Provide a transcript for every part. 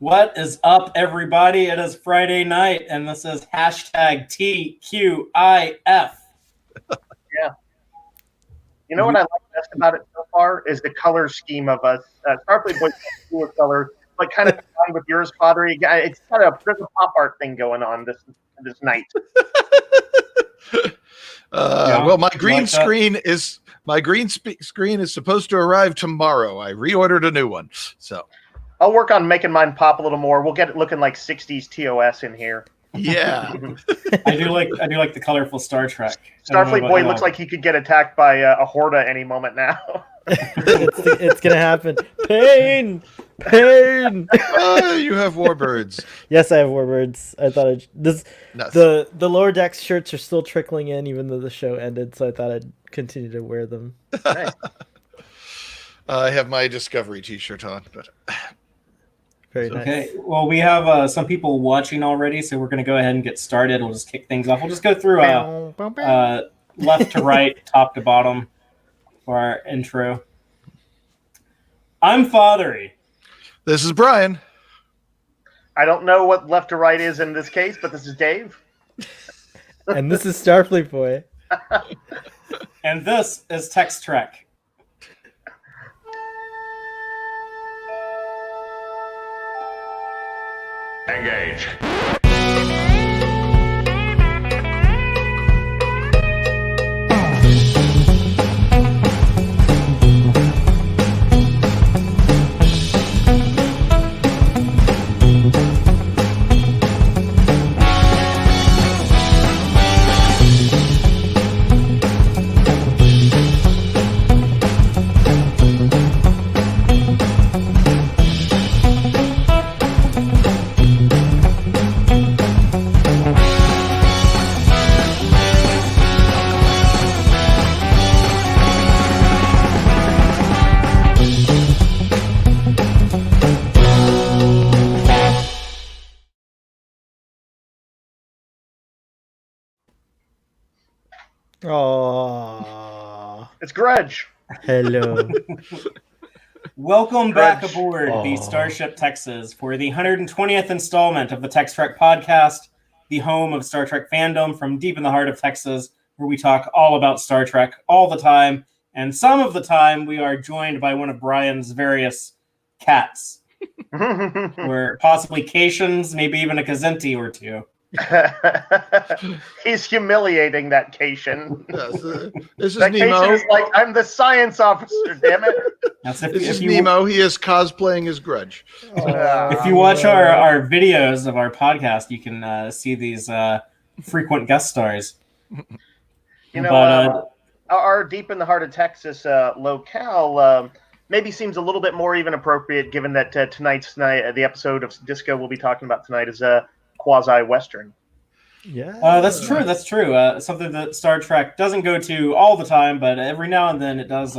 What is up, everybody? It is Friday night, and this is hashtag TQIF. Yeah. You know what I like best about it so far is the color scheme of us. Starfleet Boys cooler color, but kind of combined with yours, Father. It's kind of there's a pop art thing going on this night. Well, my green screen is supposed to arrive tomorrow. I reordered a new one, so I'll work on making mine pop a little more. We'll get it looking like '60s TOS in here. Yeah. I do like the colorful Star Trek. Starfleet Boy looks like he could get attacked by a horde any moment now. It's gonna happen. Pain. You have warbirds. Yes, I have warbirds. I thought the lower decks shirts are still trickling in, even though the show ended. So I thought I'd continue to wear them. Nice. I have my Discovery T-shirt on, but very nice. Okay, well, we have some people watching already, so we're going to go ahead and get started. We'll just kick things off. We'll just go through left to right, top to bottom for our intro. I'm Fathery. This is Brian. I don't know what left to right is in this case, but this is Dave. And this is Starfleet Boy. And this is Tex-Trek. Engage. Aww. It's Grudge. Hello. Welcome back aboard the Starship Texas for the 120th installment of the Tex-Trek podcast, the home of Star Trek fandom from deep in the heart of Texas, where we talk all about Star Trek all the time. And some of the time, we are joined by one of Brian's various cats, or possibly Cations, maybe even a Kazenti or two. He's humiliating that Cation. This is That Nemo. Cation is like, I'm the science officer, damn it. That's This is Nemo. He is cosplaying his Grudge. If you watch our videos of our podcast, you can see these frequent guest stars. You know, our deep in the heart of Texas locale maybe seems a little bit more even appropriate, given that the episode of Disco we'll be talking about tonight is a quasi-Western. Yeah. That's true. That's true. Something that Star Trek doesn't go to all the time, but every now and then it does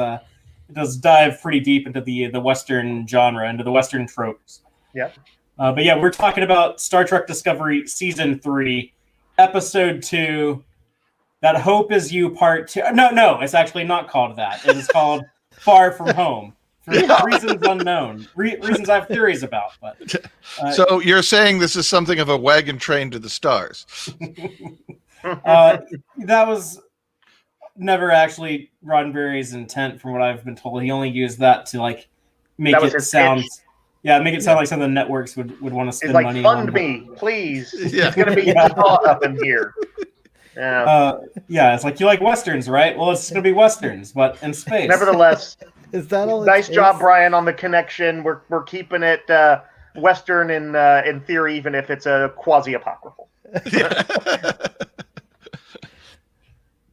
dive pretty deep into the Western genre, into the Western tropes. Yeah. But yeah, we're talking about Star Trek Discovery Season 3, Episode 2, That Hope Is You Part 2. No, it's actually not called that. It is called Far From Home. For reasons unknown. Reasons I have theories about. But So you're saying this is something of a wagon train to the stars? that was never actually Roddenberry's intent, from what I've been told. He only used that to make it sound. Pitch. Yeah, make it sound like something the networks would want to spend It's like, money fund on. me, please. Yeah. It's going to be up in here. Yeah. Yeah, it's like, you like Westerns, right? Well, it's going to be Westerns, but in space. Nevertheless, Is that all? nice job, Brian, on the connection. We're keeping it Western in theory, even if it's a quasi-apocryphal.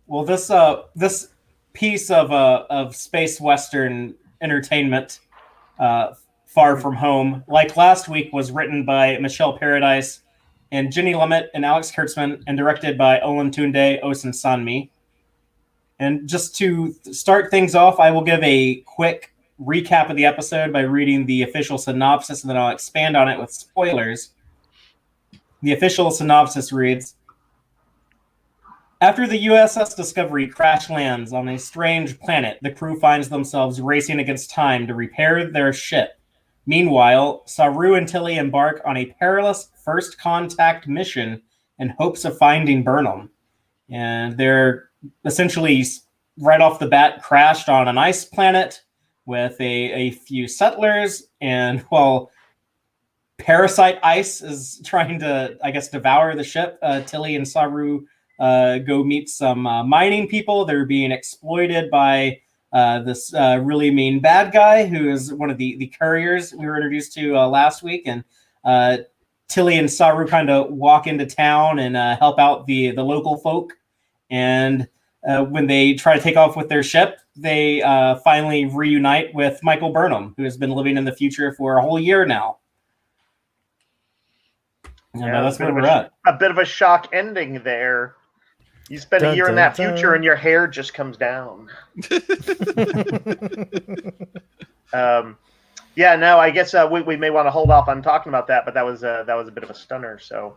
Well, this piece of space Western entertainment, Far From Home, like last week, was written by Michelle Paradise and Jenny Lumet and Alex Kurtzman, and directed by Olatunde Osunsanmi. And just to start things off, I will give a quick recap of the episode by reading the official synopsis, and then I'll expand on it with spoilers. The official synopsis reads, after the U.S.S. Discovery crash lands on a strange planet, the crew finds themselves racing against time to repair their ship Meanwhile, Saru and Tilly embark on a perilous first contact mission in hopes of finding Burnham. And they're essentially, right off the bat, crashed on an ice planet with a few settlers. And while parasite ice is trying to, I guess, devour the ship, Tilly and Saru go meet some mining people. They're being exploited by this really mean bad guy who is one of the couriers we were introduced to last week. And Tilly and Saru kind of walk into town and help out the local folk. And when they try to take off with their ship, they finally reunite with Michael Burnham, who has been living in the future for a whole year now. Yeah, that's where we're at. A bit of a shock ending there. You spend a year in that future and your hair just comes down. Yeah, no, I guess we may want to hold off on talking about that, but that was a bit of a stunner. So,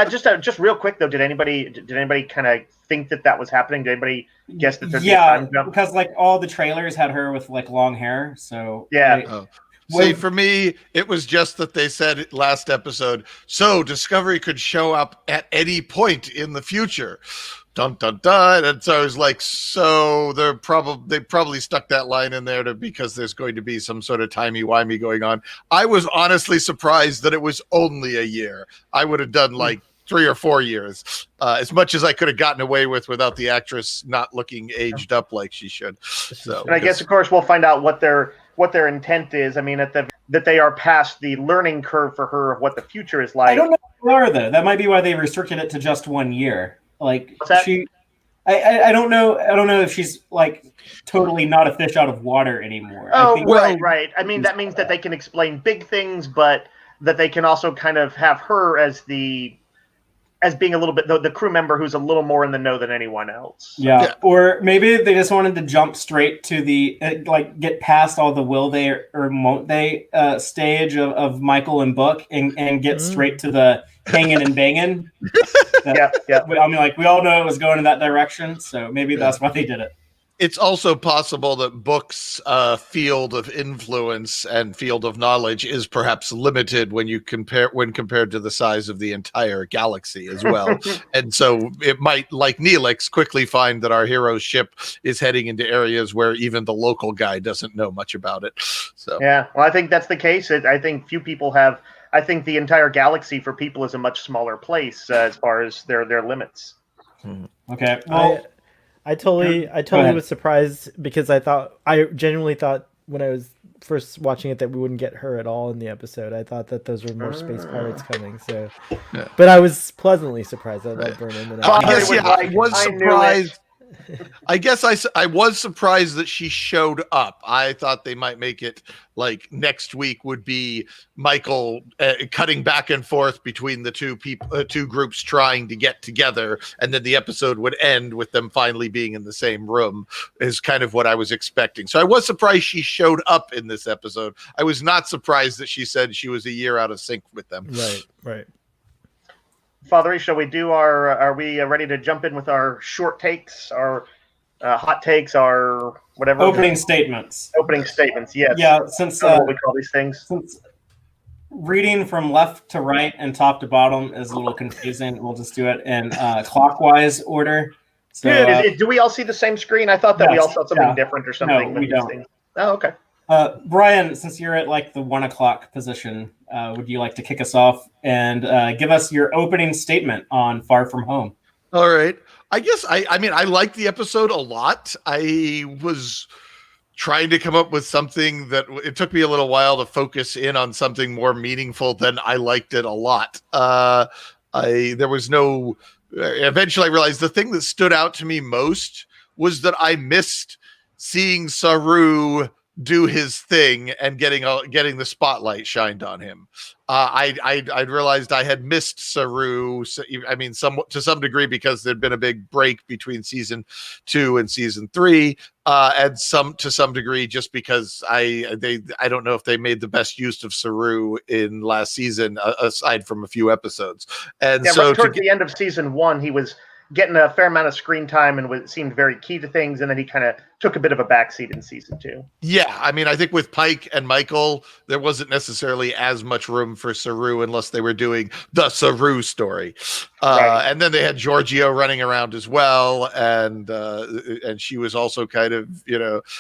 just real quick though, did anybody kind of think that was happening? Did anybody guess that there's a time jump? Because like all the trailers had her with like long hair, so yeah. See, for me, it was just that they said last episode, so Discovery could show up at any point in the future. Dun, dun, dun. And so I was like, so they probably stuck that line in there because there's going to be some sort of timey-wimey going on. I was honestly surprised that it was only a year. I would have done like 3 or 4 years, as much as I could have gotten away with without the actress not looking aged up like she should. So, and I guess, of course, we'll find out what their intent is. I mean, that they are past the learning curve for her of what the future is like. I don't know if they are, though. That might be why they restricted it to just 1 year. Like I don't know if she's like totally not a fish out of water anymore. Oh, right. I mean, that means that they can explain big things, but that they can also kind of have her as being a little bit the crew member who's a little more in the know than anyone else. Yeah. Or maybe they just wanted to jump straight to the get past all the will they or won't they stage of Michael and Book and get straight to the hanging and banging. Yeah. I mean, like we all know it was going in that direction, so maybe that's why they did it. It's also possible that Book's field of influence and field of knowledge is perhaps limited when compared to the size of the entire galaxy as well. And so it might, like Neelix, quickly find that our hero's ship is heading into areas where even the local guy doesn't know much about it. So yeah, well, I think that's the case. I think few people have. I think the entire galaxy for people is a much smaller place as far as their limits. Okay, well. I totally was surprised because I genuinely thought when I was first watching it that we wouldn't get her at all in the episode. I thought that those were more space pirates coming. So, but I was pleasantly surprised. I love Burnham. I was surprised. I guess I was surprised that she showed up. I thought they might make it like next week would be Michael cutting back and forth between the two groups trying to get together, and then the episode would end with them finally being in the same room. Is kind of what I was expecting. So I was surprised she showed up in this episode. I was not surprised that she said she was a year out of sync with them. Right. Father, shall we do are we ready to jump in with our short takes, our hot takes, our whatever? Opening statements. Opening statements, yes. Yeah, since what we call these things. Since reading from left to right and top to bottom is a little confusing, we'll just do it in clockwise order. So, do we all see the same screen? I thought that we all saw something different or something. No, we don't. Oh, okay. Brian, since you're at like the 1 o'clock position, would you like to kick us off and give us your opening statement on Far From Home? All right. I guess I mean, I liked the episode a lot. I was trying to come up with something that it took me a little while to focus in on something more meaningful than I liked it a lot. Eventually I realized the thing that stood out to me most was that I missed seeing Saru do his thing and getting the spotlight shined on him. I realized I had missed Saru. I mean, to some degree because there'd been a big break between season 2 and season 3, and to some degree just because I don't know if they made the best use of Saru in last season, aside from a few episodes. And so right towards the end of season 1, he was getting a fair amount of screen time and seemed very key to things, and then he kind of took a bit of a backseat in season 2. Yeah, I mean, I think with Pike and Michael, there wasn't necessarily as much room for Saru unless they were doing the Saru story. Right. And then they had Giorgio running around as well, and she was also kind of,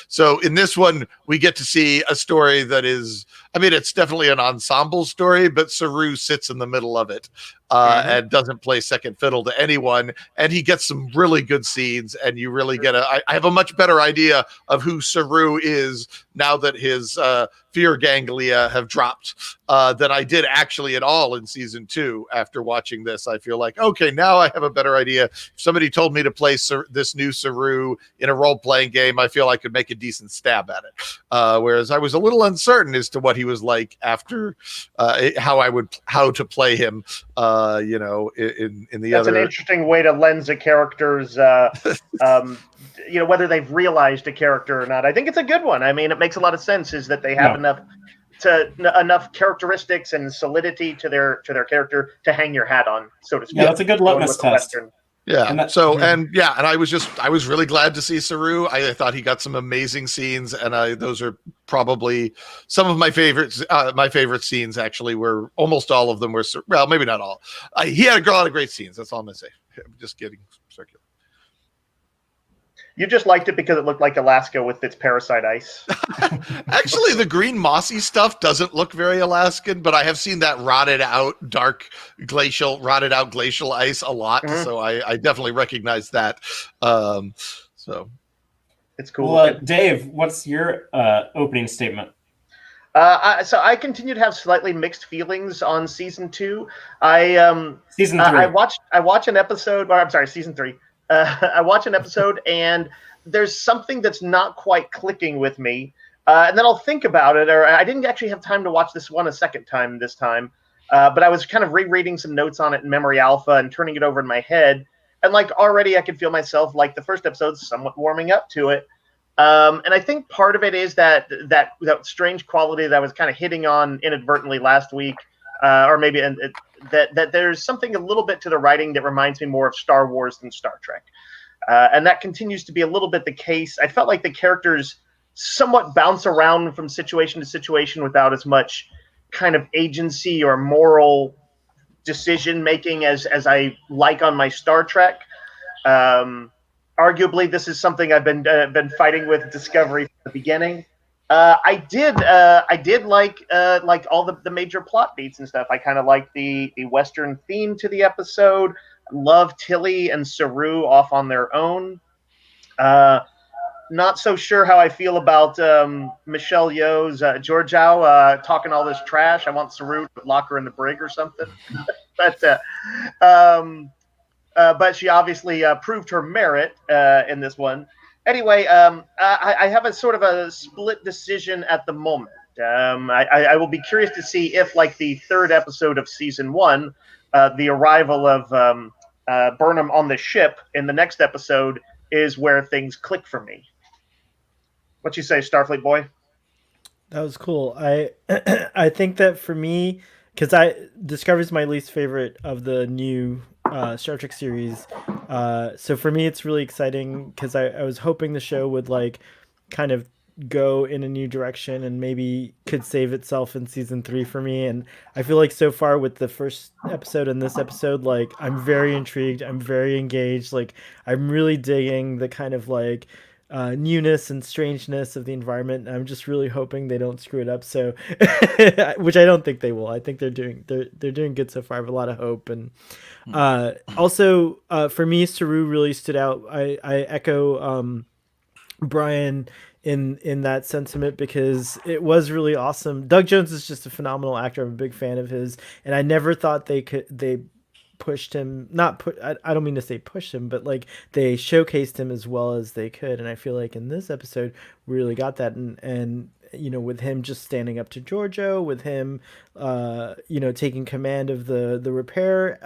So in this one, we get to see a story that is, I mean, it's definitely an ensemble story, but Saru sits in the middle of it and doesn't play second fiddle to anyone. And he gets some really good scenes, and you really get I have a much better idea of who Saru is now that his fear ganglia have dropped than I did actually at all in season 2. After watching this, I feel like, okay, now I have a better idea. If somebody told me to play this new Saru in a role-playing game, I feel I could make a decent stab at it. Whereas I was a little uncertain as to what he was like after how to play him. In the That's other. An interesting way to lens a character's. Whether they've realized a character or not. I think it's a good one. I mean, it makes a lot of sense. Is that they have enough characteristics and solidity to their character to hang your hat on, so to speak. Yeah, that's a good litmus test. Yeah. And I was really glad to see Saru. I thought he got some amazing scenes, and those are probably some of my favorites. My favorite scenes actually were almost all of them were, well, maybe not all. He had a lot of great scenes. That's all I'm gonna say. I'm just getting circular. You just liked it because it looked like Alaska with its parasite ice. Actually, the green mossy stuff doesn't look very Alaskan, but I have seen that rotted out glacial ice a lot. So I definitely recognize that. So it's cool. Well, Dave, what's your opening statement? So I continue to have slightly mixed feelings on season 2. Season 3. I watch an episode. Or I'm sorry, season 3. I watch an episode and there's something that's not quite clicking with me. And then I'll think about it, or I didn't actually have time to watch this one a second time this time. But I was kind of rereading some notes on it in Memory Alpha and turning it over in my head. And already I could feel myself, the first episode, somewhat warming up to it. And I think part of it is that strange quality that I was kind of hitting on inadvertently last week, or maybe that there's something a little bit to the writing that reminds me more of Star Wars than Star Trek. And that continues to be a little bit the case. I felt like the characters somewhat bounce around from situation to situation without as much kind of agency or moral decision making as I like on my Star Trek. Arguably, this is something I've been fighting with Discovery from the beginning. I did like all the major plot beats and stuff. I kind of like the Western theme to the episode. Love Tilly and Saru off on their own. Not so sure how I feel about Michelle Yeoh's Georgiou talking all this trash. I want Saru to lock her in the brig or something. But she obviously proved her merit in this one. Anyway, I have a sort of a split decision at the moment. I will be curious to see if, the third episode of season 1, the arrival of Burnham on the ship in the next episode is where things click for me. What you say, Starfleet boy? That was cool. I think that for me, because Discovery's my least favorite of the new Star Trek series. So for me, it's really exciting because I was hoping the show would kind of go in a new direction and maybe could save itself in season 3 for me. And I feel like so far with the first episode and this episode, I'm very intrigued. I'm very engaged. I'm really digging the kind of newness and strangeness of the environment. And I'm just really hoping they don't screw it up. So, which I don't think they will. I think they're doing good so far. I have a lot of hope. And also for me, Saru really stood out. I echo Brian in that sentiment because it was really awesome. Doug Jones is just a phenomenal actor. I'm a big fan of his, and I never thought they pushed him. I don't mean to say pushed him, but they showcased him as well as they could. And I feel like in this episode we really got that. And with him just standing up to Giorgio, with him, taking command of the repair,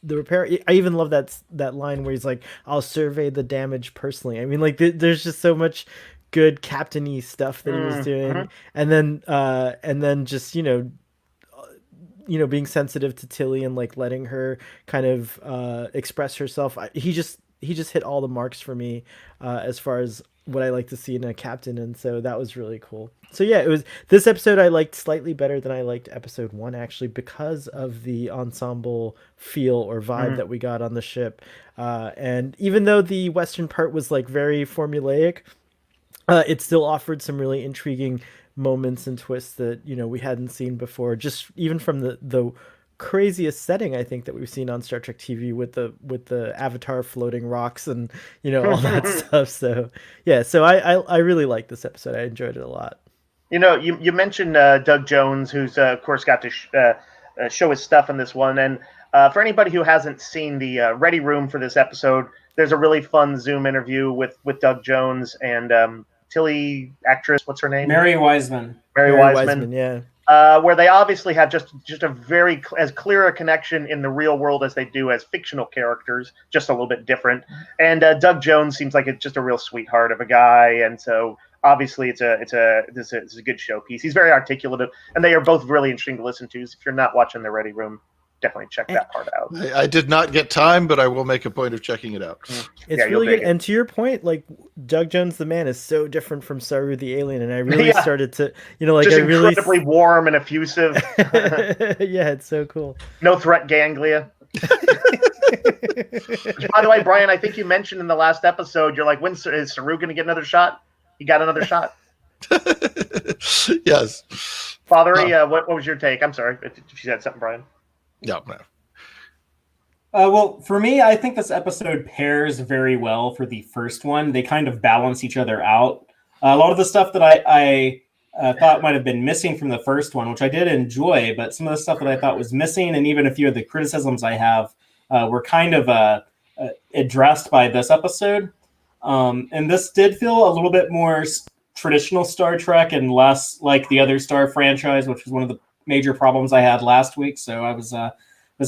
the repair. I even love that line where he's like, "I'll survey the damage personally." I mean, there's just so much good captain-y stuff that he was doing, and then just being sensitive to Tilly and letting her kind of express herself. He just just hit all the marks for me as far as what I like to see in a captain, and so that was really cool. So yeah, it was this episode I liked slightly better than I liked episode 1 actually, because of the ensemble feel or vibe that we got on the ship. And even though the Western part was like very formulaic, it still offered some really intriguing moments and twists that we hadn't seen before. Just even from the craziest setting I think that we've seen on Star Trek TV with the Avatar floating rocks and all that stuff. So yeah, so I really liked this episode. I enjoyed it a lot. You mentioned Doug Jones, who's of course got to show his stuff in this one, and for anybody who hasn't seen the Ready Room for this episode, there's a really fun Zoom interview with Doug Jones and Tilly actress, what's her name? Mary Wiseman. Mary Wiseman, yeah. Where they obviously have just a very as clear a connection in the real world as they do as fictional characters, just a little bit different. And Doug Jones seems like it's just a real sweetheart of a guy, and so obviously it's a good showpiece. He's very articulate, and they are both really interesting to listen to. So if you're not watching the Ready Room, definitely check that part out. I did not get time, but I will make a point of checking it out. It's really good. And to your point, like Doug Jones the man is so different from Saru the alien, and I really started to, just incredibly warm and effusive. Yeah, it's so cool. No threat ganglia. Which, by the way, Brian, I think you mentioned in the last episode, you're like, when is Saru going to get another shot? He got another shot. Yes. Fathery, what was your take? I'm sorry if you said something, Brian. No. Well, for me, I think this episode pairs very well for the first one. They kind of balance each other out. A lot of the stuff that I thought might have been missing from the first one, which I did enjoy, but some of the stuff that I thought was missing, and even a few of the criticisms I have, were kind of addressed by this episode. And this did feel a little bit more traditional Star Trek and less like the other Star franchise, which was one of the major problems I had last week. So I was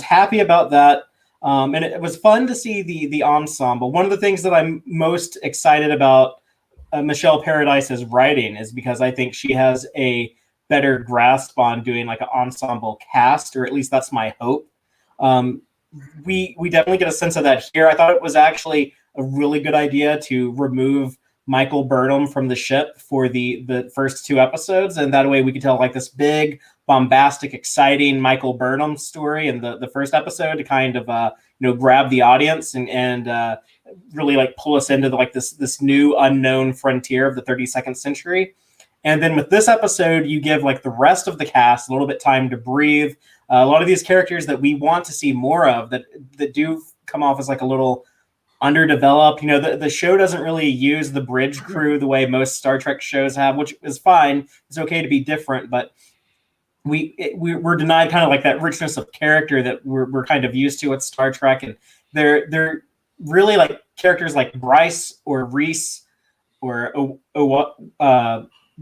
happy about that. And it was fun to see the ensemble. One of the things that I'm most excited about Michelle Paradise's writing is because I think she has a better grasp on doing like an ensemble cast, or at least that's my hope. We definitely get a sense of that here. I thought it was actually a really good idea to remove Michael Burnham from the ship for the first 2 episodes, and that way we could tell like this big, bombastic, exciting Michael Burnham story in the first episode to kind of grab the audience and really like pull us into this new unknown frontier of the 32nd century. And then with this episode, you give like the rest of the cast a little bit time to breathe. A lot of these characters that we want to see more of that do come off as like a little underdeveloped. The show doesn't really use the bridge crew the way most Star Trek shows have, which is fine. It's okay to be different, but we're denied kind of like that richness of character that we're kind of used to at Star Trek. And they're really like characters like Bryce or Reese or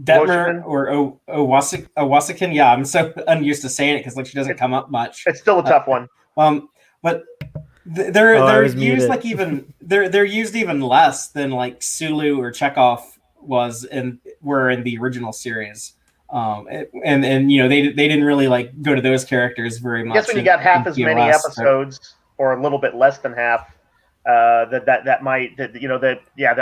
Detmer or Owasikin. Yeah, I'm so unused to saying it because like she doesn't come up much. It's still a tough one. But they're used like they're used even less than like Sulu or Chekhov were in the original series. And they didn't really like go to those characters very much. I guess when you got half as many episodes, or a little bit less than half, the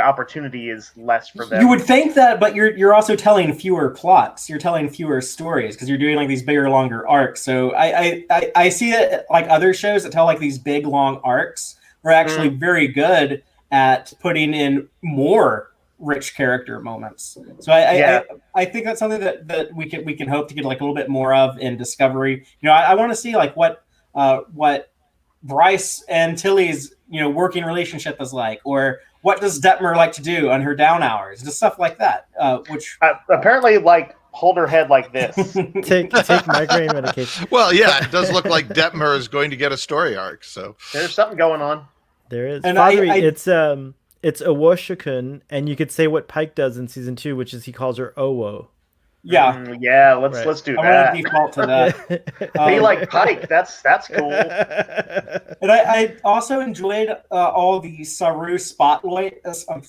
opportunity is less for them. You would think that, but you're also telling fewer plots. You're telling fewer stories because you're doing like these bigger, longer arcs. So I see it like other shows that tell like these big, long arcs are actually very good at putting in more rich character moments. So I think that's something that we can hope to get like a little bit more of in Discovery. I want to see like what Bryce and Tilly's working relationship is like, or what does Detmer like to do on her down hours, just stuff like that. Which apparently like hold her head like this. take migraine medication. Well, yeah, it does look like Detmer is going to get a story arc. So there's something going on. There is. And it's Owoshikun, and you could say what Pike does in season 2, which is he calls her Owo. Yeah, let's do that. I'm gonna default to that. Be like Pike. That's cool. And I also enjoyed all the Saru spotlights of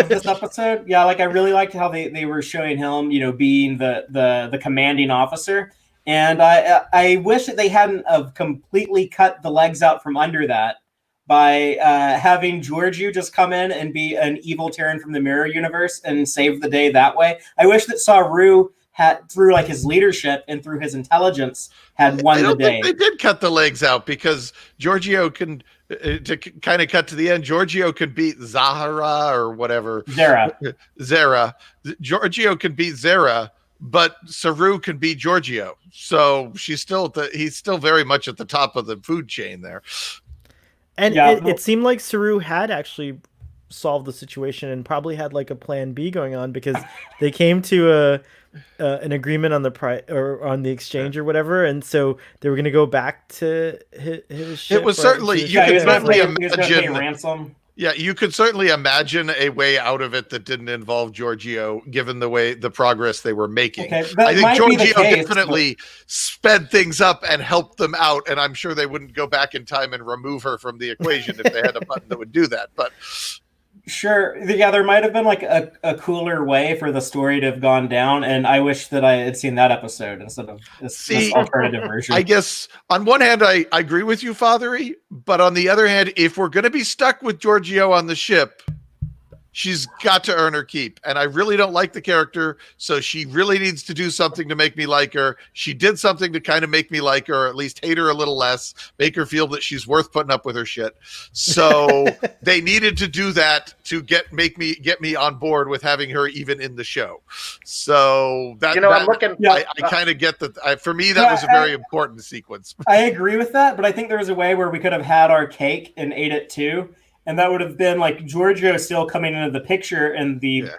this episode. Yeah, like I really liked how they were showing him, being the commanding officer. And I wish that they hadn't have completely cut the legs out from under that by having Georgiou just come in and be an evil Terran from the Mirror Universe and save the day that way. I wish that Saru had, through like his leadership and through his intelligence, had won the day. I don't think they did cut the legs out, because Georgiou can, to kind of cut to the end, Georgiou can beat Zahara or whatever. Zara. Georgiou can beat Zara, but Saru can beat Georgiou. So he's still very much at the top of the food chain there. And it seemed like Saru had actually solved the situation and probably had like a plan B going on, because they came to an agreement on the exchange or whatever, and so they were going to go back to his ship. It was certainly, you could certainly imagine ransom. Yeah, you could certainly imagine a way out of it that didn't involve Georgiou, given the progress they were making. Okay, I think Georgiou definitely sped things up and helped them out, and I'm sure they wouldn't go back in time and remove her from the equation if they had a button that would do that. But sure, yeah, there might have been like a cooler way for the story to have gone down, and I wish that I had seen that episode instead of this alternative version. I guess on one hand, I agree with you, Fathery, but on the other hand, if we're going to be stuck with Georgiou on the ship, she's got to earn her keep. And I really don't like the character, so she really needs to do something to make me like her. She did something to kind of make me like her, or at least hate her a little less, make her feel that she's worth putting up with her shit. So they needed to do that to get me on board with having her even in the show. So that, I'm looking. I kind of get that. For me, that was a very important sequence. I agree with that, but I think there was a way where we could have had our cake and ate it too. And that would have been like Georgiou still coming into the picture in the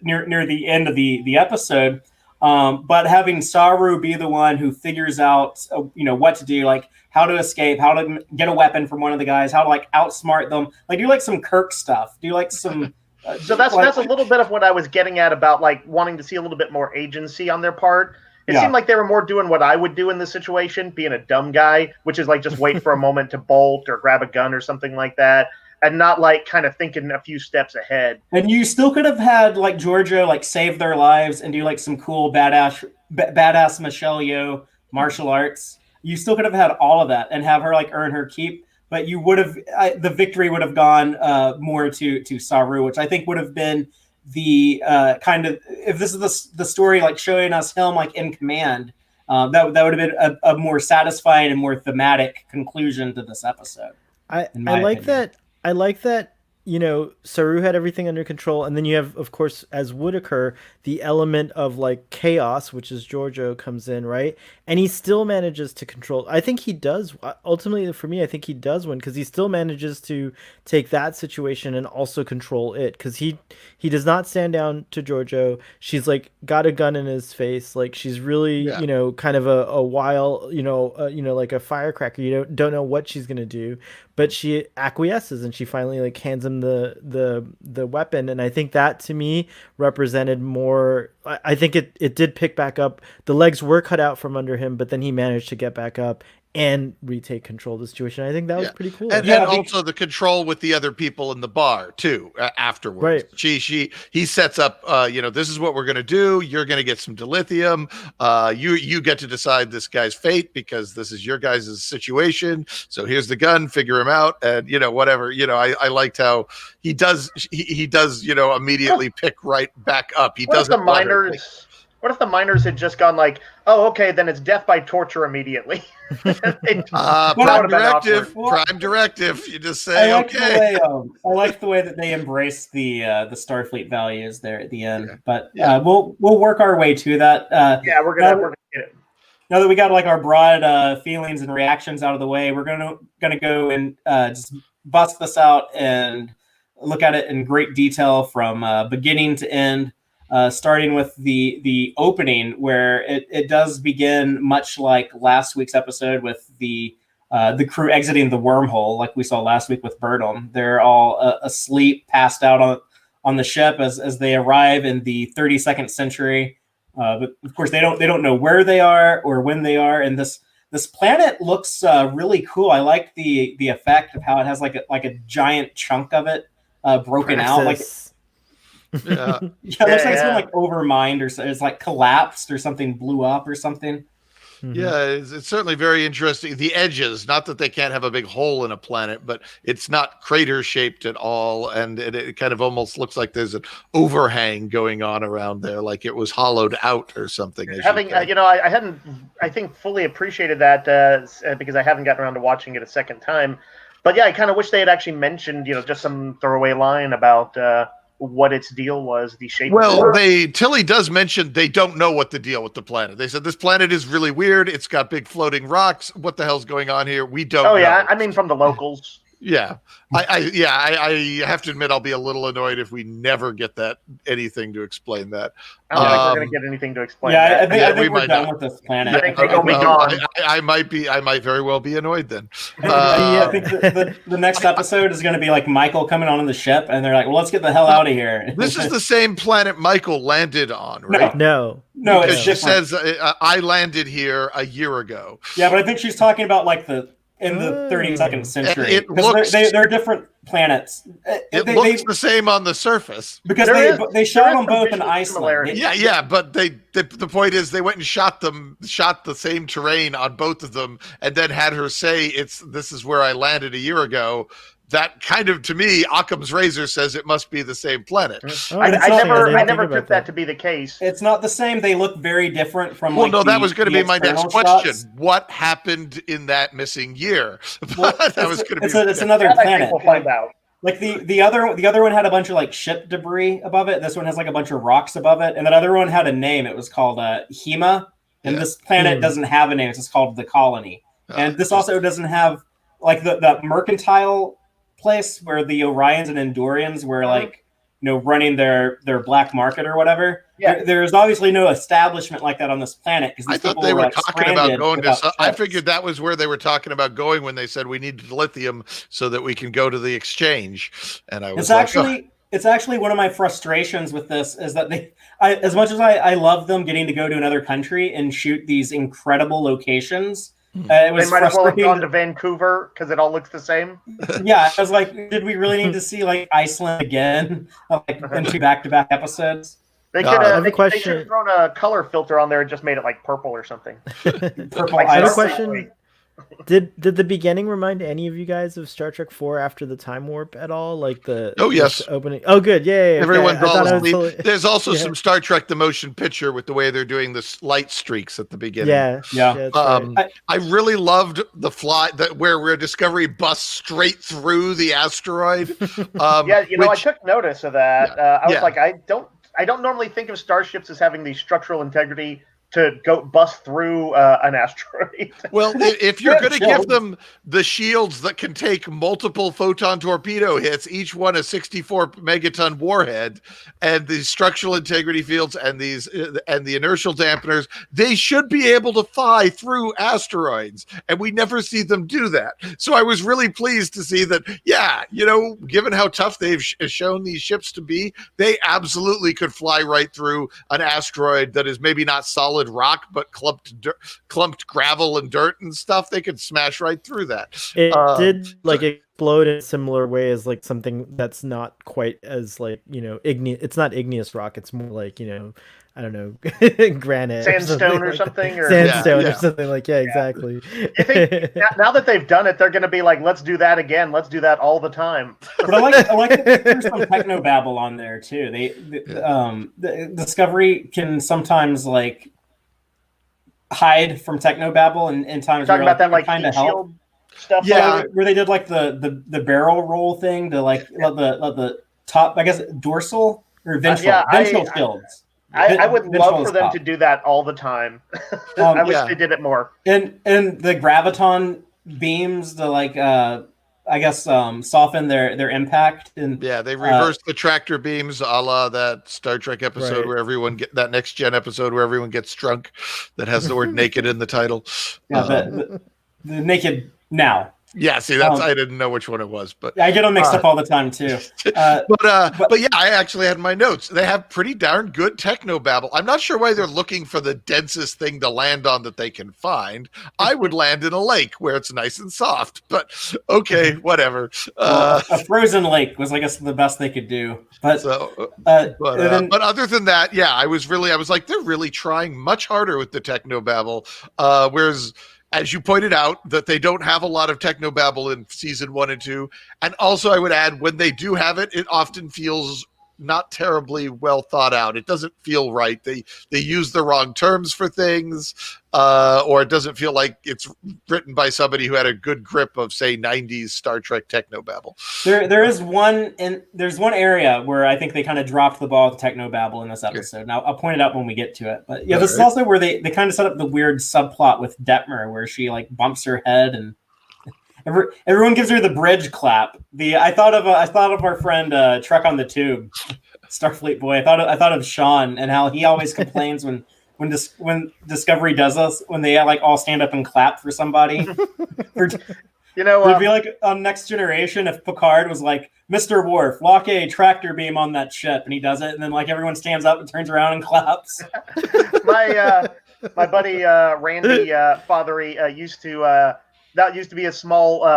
near the end of the episode, but having Saru be the one who figures out what to do, like how to escape, how to get a weapon from one of the guys, how to like outsmart them, like do like some Kirk stuff, do like some. So that's a little bit of what I was getting at about like wanting to see a little bit more agency on their part. It seemed like they were more doing what I would do in this situation, being a dumb guy, which is like just wait for a moment to bolt or grab a gun or something like that. And not like kind of thinking a few steps ahead. And you still could have had like Georgiou like save their lives and do like some cool badass Michelle Yeoh martial arts. You still could have had all of that and have her like earn her keep. But you would have the victory would have gone more to Saru, which I think would have been the kind of, if this is the story like showing us him like in command. That would have been a more satisfying and more thematic conclusion to this episode. I like that, Saru had everything under control, and then you have, of course, as would occur, the element of like chaos, which is Georgiou comes in, right? And he still manages to control. I think he does. Ultimately, for me, I think he does win, because he still manages to take that situation and also control it, because he does not stand down to Georgiou. She's like got a gun in his face, like she's really kind of a wild, like a firecracker. You don't know what she's gonna do, but she acquiesces and she finally like hands him the weapon. And I think that to me represented more. I think it did pick back up. The legs were cut out from under him, but then he managed to get back up and retake control of the situation. I think that was pretty cool. And then also the control with the other people in the bar too, afterwards. Right. He sets up, this is what we're going to do. You're going to get some dilithium. You get to decide this guy's fate because this is your guys' situation. So here's the gun, figure him out. And, whatever, I liked how he does, immediately pick right back up. He doesn't. What if the miners had just gone like, oh, okay, then it's death by torture immediately? Prime directive. You just say, okay. I like the way that they embrace the Starfleet values there at the end. But we'll work our way to that. We're gonna get it. Now that we got like our broad feelings and reactions out of the way, we're gonna go and just bust this out and look at it in great detail from beginning to end. Starting with the opening, where it does begin much like last week's episode with the crew exiting the wormhole, like we saw last week with Burnham. They're all asleep, passed out on the ship as they arrive in the 32nd century. But of course, they don't know where they are or when they are. And this planet looks really cool. I like the effect of how it has like a giant chunk of it broken out, like. Yeah, it looks like it's been like overmined or it's like collapsed or something blew up or something. Yeah, it's certainly very interesting. The edges, not that they can't have a big hole in a planet, but it's not crater shaped at all. And it kind of almost looks like there's an overhang going on around there, like it was hollowed out or something. Having, I hadn't, I think, fully appreciated that because I haven't gotten around to watching it a second time. But yeah, I kind of wish they had actually mentioned, just some throwaway line about what its deal was, the shape. Well, Tilly does mention they don't know what the deal with the planet. They said this planet is really weird. It's got big floating rocks. What the hell's going on here? We don't know. Yeah, I mean from the locals. Yeah. I have to admit I'll be a little annoyed if we never get anything to explain that. I don't think we're going to get anything to explain. Yeah, I think we're done with this planet. I think they'll be gone. I might very well be annoyed then. I think the next episode is going to be like Michael coming on the ship, and they're like, "Well, let's get the hell out of here." This is the same planet Michael landed on, right? No, it's she different. says I landed here a year ago. Yeah, but I think she's talking about like in the 32nd century. They're different planets. It looks the same on the surface because they shot them both in Iceland. Yeah, but the point is they went and shot the same terrain on both of them, and then had her say this is where I landed a year ago. That kind of, to me, Occam's razor says it must be the same planet. I never took that to be the case. It's not the same. They look very different from. Well, that was going to be my next question. What happened in that missing year? Well, it's another planet. We'll find out. Like the other one had a bunch of like ship debris above it. This one has like a bunch of rocks above it, and that other one had a name. It was called Hema. And this planet doesn't have a name. It's just called the Colony. And this also doesn't have like the mercantile place where the Orions and Endurians were like, running their black market or whatever. Yeah. There's obviously no establishment like that on this planet. I thought they were talking about going to. I figured that was where they were talking about going when they said we need lithium so that we can go to the exchange. And I was it's actually one of my frustrations with this is that as much as I love them getting to go to another country and shoot these incredible locations. It was they might as well have gone to Vancouver because it all looks the same. Yeah, I was like, did we really need to see like Iceland again, in 2 back-to-back episodes? They could have thrown a color filter on there and just made it like purple or something. Purple. I have a question. Did the beginning remind any of you guys of Star Trek 4 after the time warp at all? Like the opening. Oh, good. Yeah. Everyone's all asleep. There's also some Star Trek the motion picture with the way they're doing the light streaks at the beginning. Yeah. Right. I really loved the where Discovery busts straight through the asteroid. I took notice of that. I was like, I don't normally think of starships as having the structural integrity to go bust through an asteroid. Well, if you're going to give them the shields that can take multiple photon torpedo hits, each one a 64 megaton warhead, and the structural integrity fields and the inertial dampeners, they should be able to fly through asteroids, and we never see them do that. So I was really pleased to see that. Yeah, given how tough they've shown these ships to be, they absolutely could fly right through an asteroid that is maybe not solid rock but clumped gravel and dirt and stuff. They could smash right through that. It did explode in a similar way as like something that's not quite as like igneous. It's not igneous rock. It's more like I don't know, granite, sandstone or something, or sandstone or something like exactly. I think now that they've done it, they're going to be like, let's do that again. Let's do that all the time. But I like that there's some technobabble on there too. The Discovery can sometimes like hide from technobabble and times talking about that like kind of help stuff. Yeah, where they did like the barrel roll thing to like let the top, I guess, dorsal or ventral shields. I would love for them to do that all the time. I wish they did it more. And the graviton beams to like I guess soften their impact. And they reversed the tractor beams, a la that Star Trek episode where everyone that next gen episode where everyone gets drunk, that has the word naked in the title. The naked now. Yeah, see, that's I didn't know which one it was, but I get them mixed up all the time too. But yeah, I actually had my notes. They have pretty darn good technobabble. I'm not sure why they're looking for the densest thing to land on that they can find. I would land in a lake where it's nice and soft, but okay, whatever. A frozen lake was, I guess, the best they could do. But other than that, yeah, I was like, they're really trying much harder with the technobabble. Whereas, as you pointed out, that they don't have a lot of technobabble in season 1 and 2. And also, I would add, when they do have it, it often feels not terribly well thought out. It doesn't feel right. They use the wrong terms for things, or it doesn't feel like it's written by somebody who had a good grip of, say, 90s Star Trek technobabble. There's one area where I think they kind of dropped the ball with technobabble in this episode. Okay. Now I'll point it out when we get to it. But yeah, this is also where they kind of set up the weird subplot with Detmer, where she like bumps her head and everyone gives her the bridge clap. I thought of our friend Trek on the Tube, Starfleet boy. I thought of Sean and how he always complains when Discovery does this, when they like all stand up and clap for somebody. It'd be like on Next Generation if Picard was like, "Mr. Worf, lock a tractor beam on that ship," and he does it, and then like everyone stands up and turns around and claps. My buddy Randy Fothery used to. That used to be a small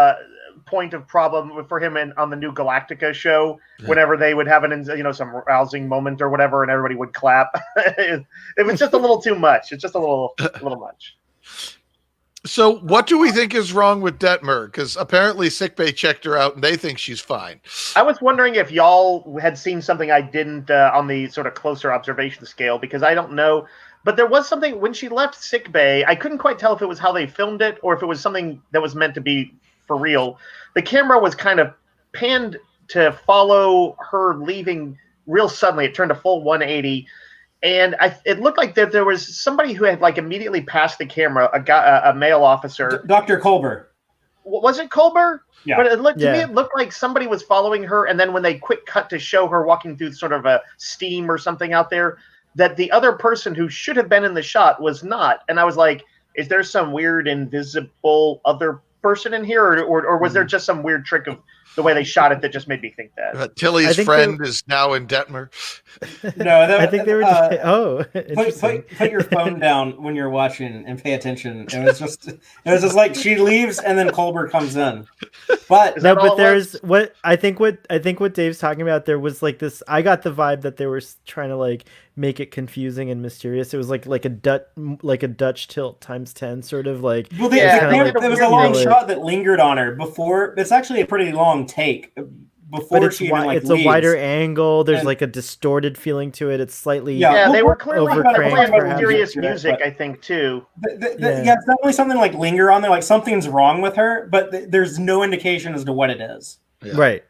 point of problem for him on the new Galactica show. Whenever they would have some rousing moment or whatever, and everybody would clap. It was just a little too much. It's just a little much. So, what do we think is wrong with Detmer? Because apparently, sickbay checked her out, and they think she's fine. I was wondering if y'all had seen something I didn't on the sort of closer observation scale, because I don't know. But there was something when she left sickbay. I couldn't quite tell if it was how they filmed it or if it was something that was meant to be for real. The camera was kind of panned to follow her leaving real suddenly. It turned a full 180, and it looked like that there was somebody who had like immediately passed the camera, a male officer, Dr. Culber. Was it Culber? Yeah. But to me, it looked like somebody was following her, and then when they quick cut to show her walking through sort of a steam or something out there, that the other person who should have been in the shot was not. And I was like, is there some weird invisible other person in here? Or was there just some weird trick of the way they shot it that just made me think that? Tilly's friend is now in Detmer. No, I think they were just put your phone down when you're watching and pay attention. It was just like she leaves and then Culber comes in. But there's what I think what Dave's talking about. There was like this. I got the vibe that they were trying to like make it confusing and mysterious. It was like a Dutch tilt times 10 sort of like. Well, there was a long shot that lingered on her before. It's actually a pretty long take. Before she even it's leaves. A wider angle. There's like a distorted feeling to it. It's slightly they were clearly playing mysterious music, but, I think too. It's definitely something like linger on there, like something's wrong with her, but there's no indication as to what it is. Yeah. Right.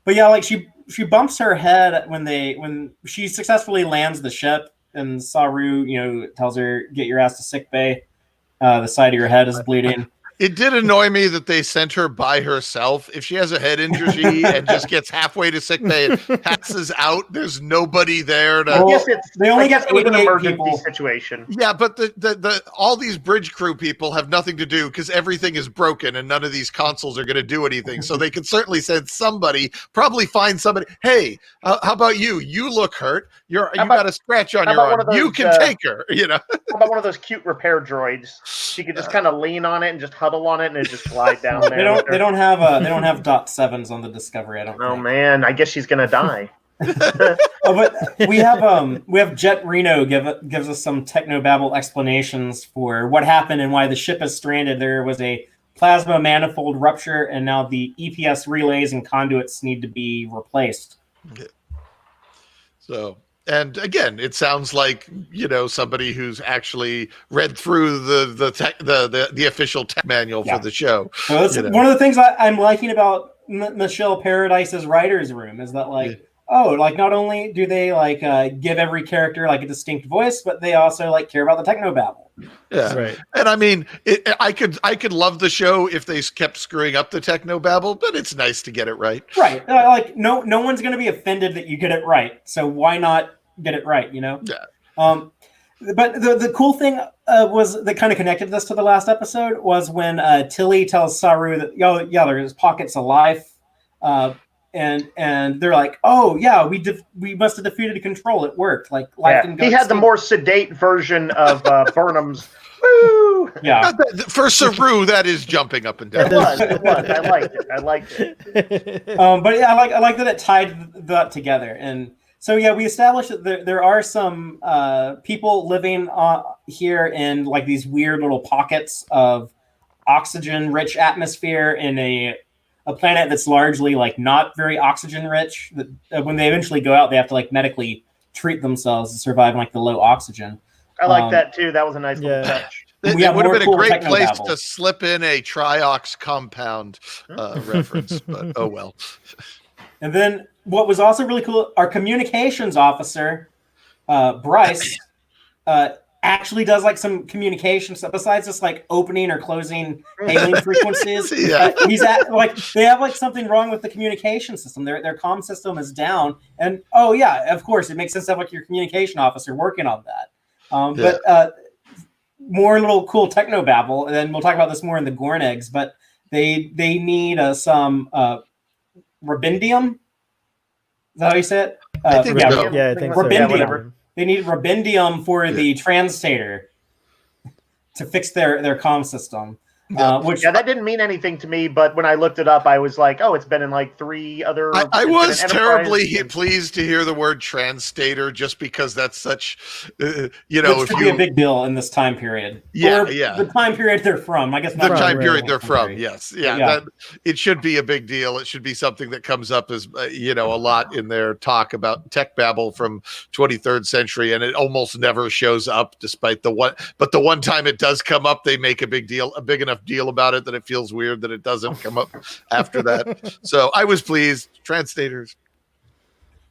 But yeah, like she bumps her head when she successfully lands the ship, and Saru tells her, "Get your ass to sickbay. The side of your head is bleeding." It did annoy me that they sent her by herself. If she has a head injury and just gets halfway to sickbay and passes out, there's nobody there to. Well, they only get an emergency people. Situation. Yeah, but the all these bridge crew people have nothing to do because everything is broken and none of these consoles are going to do anything. So they can certainly send somebody, probably find somebody. Hey, how about you? You look hurt. You got a scratch on your arm. You can take her. How about one of those cute repair droids? She could just kind of lean on it and just huddle on it and it just glide down there. They don't have dot sevens on the Discovery. I don't. Oh think. Man, I guess she's gonna die. But we have Jet Reno gives us some technobabble explanations for what happened and why the ship is stranded. There was a plasma manifold rupture, and now the EPS relays and conduits need to be replaced. So. And again, it sounds like somebody who's actually read through the official tech manual for the show. So that's one of the things I'm liking about Michelle Paradise's writer's room is that not only do they give every character like a distinct voice, but they also care about the technobabble. Yeah, right. And I mean, I could love the show if they kept screwing up the technobabble, but it's nice to get it right. Right. No one's going to be offended that you get it right. So why not get it right? Yeah. But the cool thing was that kind of connected this to the last episode was when Tilly tells Saru that there's pockets of life, and they're like, oh yeah, we must have defeated control. It worked. Like life didn't go. He had the more sedate version of Burnham's. Woo! Yeah. For Saru, that is jumping up and down. It was. I liked it. But yeah, I like that it tied that together. And so yeah, we established that there are some people living here in like these weird little pockets of oxygen-rich atmosphere in a planet that's largely like not very oxygen-rich. That when they eventually go out, they have to like medically treat themselves to survive in like the low oxygen. I like that too. That was a nice little touch. It would have been a great place to slip in a triox compound reference, but oh well. And then what was also really cool, our communications officer, Bryce, actually does like some communication stuff besides just like opening or closing hailing frequencies. He's they have like something wrong with the communication system. Their comm system is down, and oh yeah, of course it makes sense to have like your communication officer working on that. But more little cool techno babble, and then we'll talk about this more in the Gorn eggs. But they need some rubidium. Is that how you say it? I think so. Yeah, I think rubidium. So. They need rubidium for the translator to fix their comm system. Which that didn't mean anything to me, but when I looked it up, I was like, "Oh, it's been in like 3 other." I was terribly pleased to hear the word translator, just because that's such, It should be a big deal in this time period. The time period they're from. I guess the time period they're from. Yes, yeah. It should be a big deal. It should be something that comes up as a lot in their talk about tech babble from 23rd century, and it almost never shows up, despite the one. But the one time it does come up, they make a big enough deal about it that it feels weird that it doesn't come up after that. So I was pleased. Translators.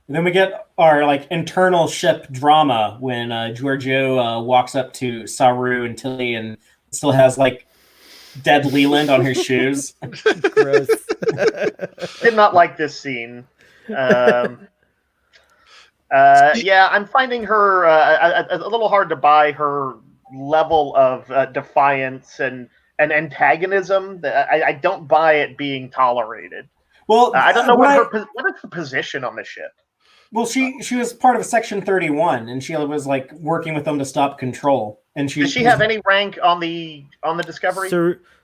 And then we get our like internal ship drama when Giorgio walks up to Saru and Tilly and still has like dead Leland on her shoes. Gross. Did not like this scene. I'm finding her a little hard to buy her level of defiance and antagonism. I don't buy it being tolerated. Well, I don't know what is her position on the ship. Well, she was part of Section 31, and she was like working with them to stop control. And does she have any rank on the Discovery?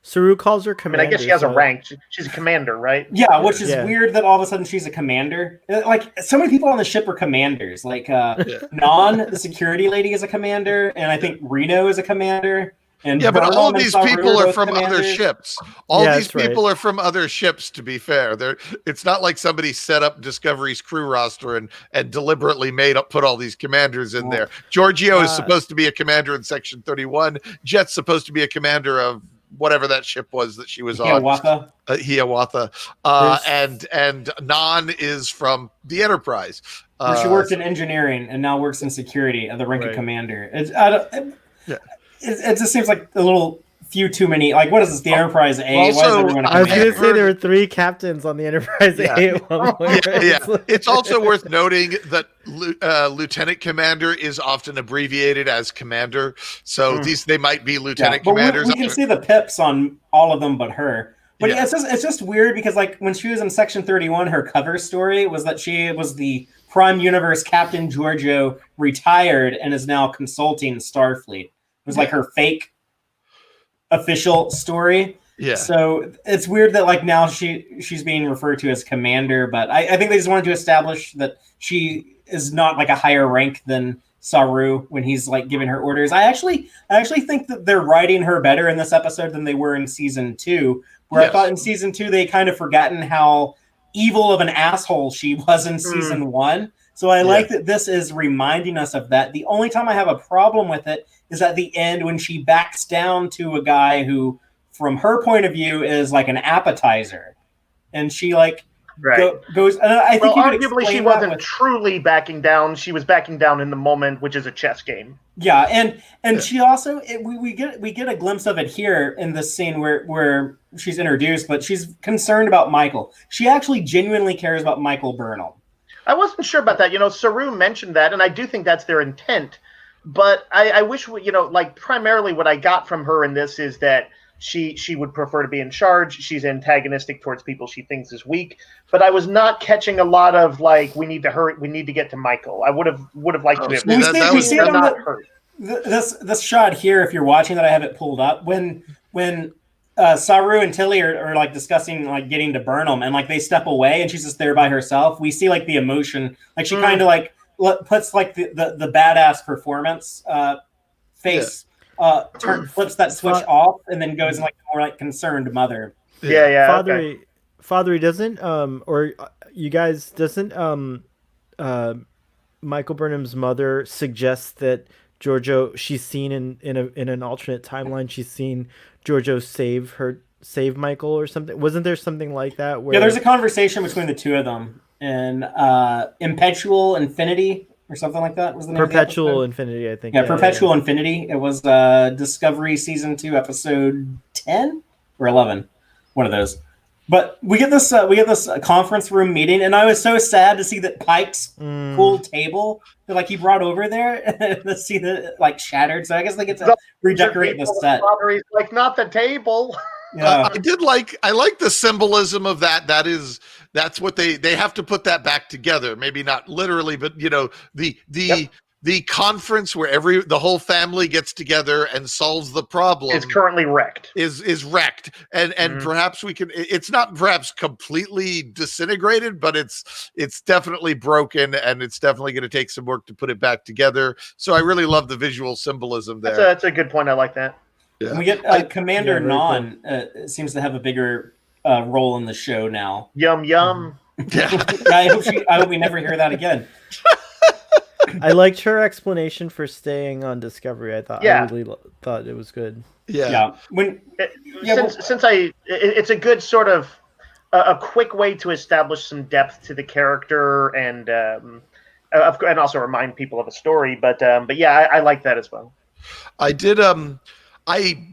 Saru calls her commander. I guess she has a rank. She's a commander, right? Yeah, which is weird that all of a sudden she's a commander. Like so many people on the ship are commanders. Like Non, the security lady, is a commander, and I think Reno is a commander. And but all of these people are from other ships. All these people are from other ships, to be fair. It's not like somebody set up Discovery's crew roster and deliberately put all these commanders in there. Giorgio is supposed to be a commander in Section 31. Jet's supposed to be a commander of whatever that ship was that she was on. Hiawatha. And Non is from the Enterprise. She worked in engineering and now works in security at the rank of commander. It just seems like a little few too many. Like, what is this? The Enterprise A? Also, I was going to say there were 3 captains on the Enterprise A at one point. It's also worth noting that Lieutenant Commander is often abbreviated as Commander. So they might be Lieutenant Commanders. We can see the pips on all of them but her. But it's just weird because like when she was in Section 31, her cover story was that she was the Prime Universe Captain Giorgio retired and is now consulting Starfleet. It was like her fake official story. Yeah. So it's weird that like now she's being referred to as commander, but I think they just wanted to establish that she is not like a higher rank than Saru when he's like giving her orders. I actually think that they're writing her better in this episode than they were in season 2, where I thought in season 2 they kind of forgotten how evil of an asshole she was in season 1. So I like that this is reminding us of that. The only time I have a problem with it is at the end when she backs down to a guy who, from her point of view, is like an appetizer. And she like goes... I think arguably she wasn't truly backing down. She was backing down in the moment, which is a chess game. Yeah, and she also... We get a glimpse of it here in this scene where she's introduced, but she's concerned about Michael. She actually genuinely cares about Michael Burnham. I wasn't sure about that. Saru mentioned that, and I do think that's their intent. But I wish, like primarily what I got from her in this is that she would prefer to be in charge. She's antagonistic towards people she thinks is weak. But I was not catching a lot of like, we need to hurry, we need to get to Michael. I would have liked to have we see it on not hurt. This shot here, if you're watching that, I have it pulled up. When Saru and Tilly are like discussing like getting to Burnham, and like they step away, and she's just there by herself. We see like the emotion, like she kind of like puts like the badass performance face, flips that switch off, and then goes like more like concerned mother. Yeah. Father doesn't or you guys doesn't Michael Burnham's mother suggests that Giorgio, she's seen in an alternate timeline, she's seen Giorgio save Michael or something. Wasn't there something like that? Where... Yeah, there's a conversation between the two of them in Impetual Infinity or something like that. Was the name Perpetual Infinity, I think. Yeah, Perpetual Infinity. It was Discovery Season 2, Episode 10 or 11. One of those. But we get this conference room meeting, and I was so sad to see that Pike's cool table that like he brought over there to see the like shattered. So I guess they get to redecorate the set. Like, not the table. Yeah. I like the symbolism of that. That's what they have to put that back together. Maybe not literally, but the conference where the whole family gets together and solves the problem is currently wrecked. Is wrecked, and perhaps we can. It's not perhaps completely disintegrated, but it's definitely broken, and it's definitely going to take some work to put it back together. So I really love the visual symbolism there. That's a good point. I like that. Yeah. And we get Commander Non seems to have a bigger role in the show now. Yum yum. Yeah. I hope we never hear that again. I liked her explanation for staying on Discovery. I really thought it was good. Yeah. It's a good sort of a quick way to establish some depth to the character and also remind people of a story. But yeah, I like that as well. I did. I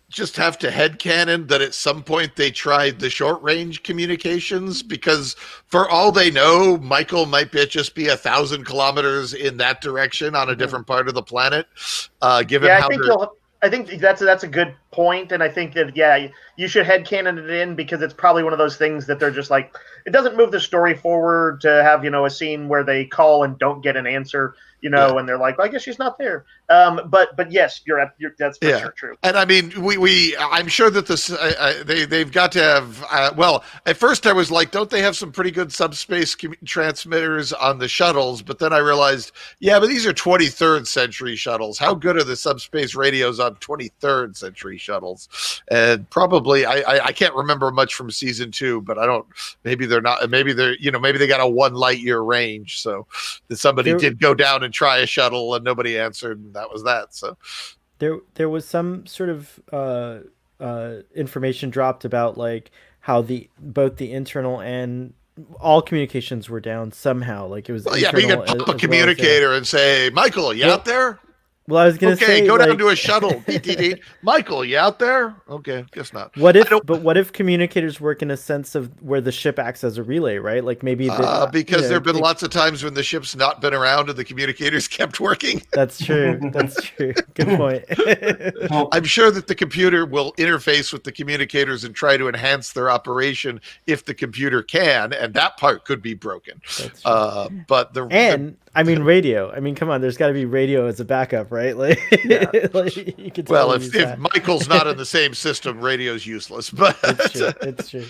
just have to headcanon that at some point they tried the short range communications, because for all they know, Michael might just be 1,000 kilometers in that direction on a different part of the planet. I think that's a good point, and I think that you should headcanon it in, because it's probably one of those things that they're just like, it doesn't move the story forward to have a scene where they call and don't get an answer. And they're like, well, I guess she's not there. But yes, that's for sure true. And I mean, I'm sure that this they've got to have. Well, at first I was like, don't they have some pretty good subspace transmitters on the shuttles? But then I realized, but these are 23rd century shuttles. How good are the subspace radios on 23rd century shuttles? And probably I can't remember much from season 2, but I don't. Maybe they're not. Maybe they're maybe they got a 1 light year range. So that somebody did go down and try a shuttle and nobody answered, and that was that. So there was some sort of information dropped about like how both the internal and all communications were down somehow. Like it was but you can pop a communicator and say, Michael, you out there? Well, I was going to say, go down to a shuttle. Michael, you out there? Okay, guess not. What if communicators work in a sense of where the ship acts as a relay, right? Like maybe because there have been lots of times when the ship's not been around and the communicators kept working. That's true. That's true. Good point. I'm sure that the computer will interface with the communicators and try to enhance their operation if the computer can, and that part could be broken. But radio. I mean, come on. There's got to be radio as a backup, right? Like, you could. Well, if Michael's not in the same system, radio's useless. But it's true.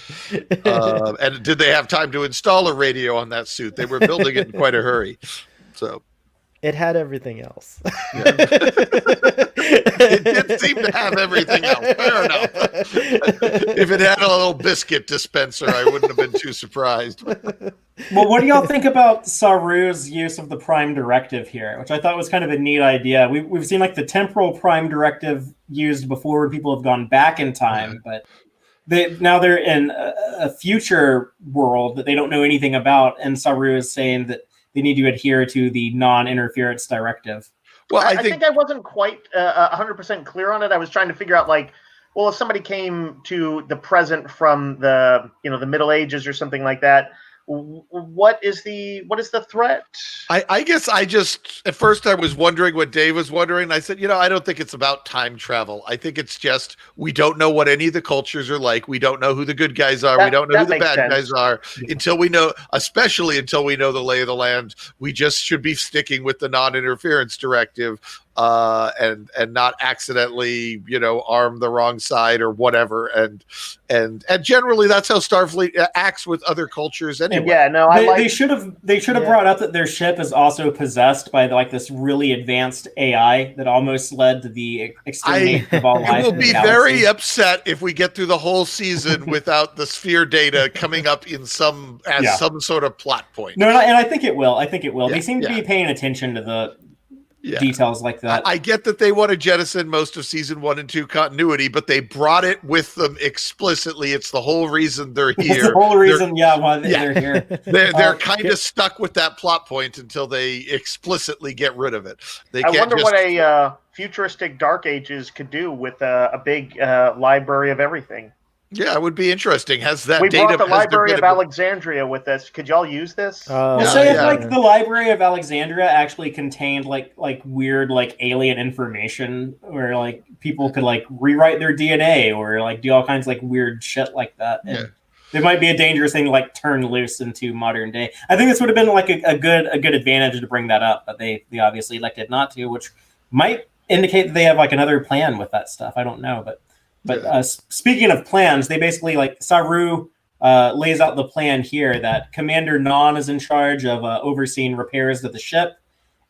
And did they have time to install a radio on that suit? They were building it in quite a hurry. So it had everything else. It did seem to have everything else. Fair enough. If it had a little biscuit dispenser, I wouldn't have been too surprised. Well, what do y'all think about Saru's use of the Prime Directive here, which I thought was kind of a neat idea? We've seen like the temporal Prime Directive used before when people have gone back in time, but now they're in a future world that they don't know anything about, and Saru is saying that they need to adhere to the non-interference directive. Well, I think I wasn't quite 100% clear on it. I was trying to figure out, like, well, if somebody came to the present from the the Middle Ages or something like that, what is the threat? I guess I just at first I was wondering what Dave was wondering. I said, I don't think it's about time travel. I think it's just we don't know what any of the cultures are like. We don't know who the good guys are. We don't know who the bad guys are until we know, especially until we know the lay of the land. We just should be sticking with the non-interference directive. And not accidentally, arm the wrong side or whatever. And generally that's how Starfleet acts with other cultures anyway. Yeah, no, they should have brought up that their ship is also possessed by this really advanced AI that almost led to the extermination of all life. I will be very upset if we get through the whole season without the sphere data coming up in some sort of plot point. No, and I think it will. Yeah, they seem to be paying attention to the details like that. I get that they want to jettison most of season 1 and 2 continuity, but they brought it with them explicitly. It's the whole reason they're here. It's the whole reason, why they're here. They're kind of stuck with that plot point until they explicitly get rid of it. I wonder what a futuristic Dark Ages could do with a big library of everything. Yeah, it would be interesting. We brought the Library of Alexandria with us. Could y'all use this? If the Library of Alexandria actually contained like weird alien information, where people could rewrite their DNA or do all kinds of weird shit like that. And there might be a dangerous thing to turn loose into modern day. I think this would have been a good advantage to bring that up, but they obviously elected not to, which might indicate that they have another plan with that stuff. I don't know, But speaking of plans, they basically Saru lays out the plan here that Commander Non is in charge of overseeing repairs to the ship,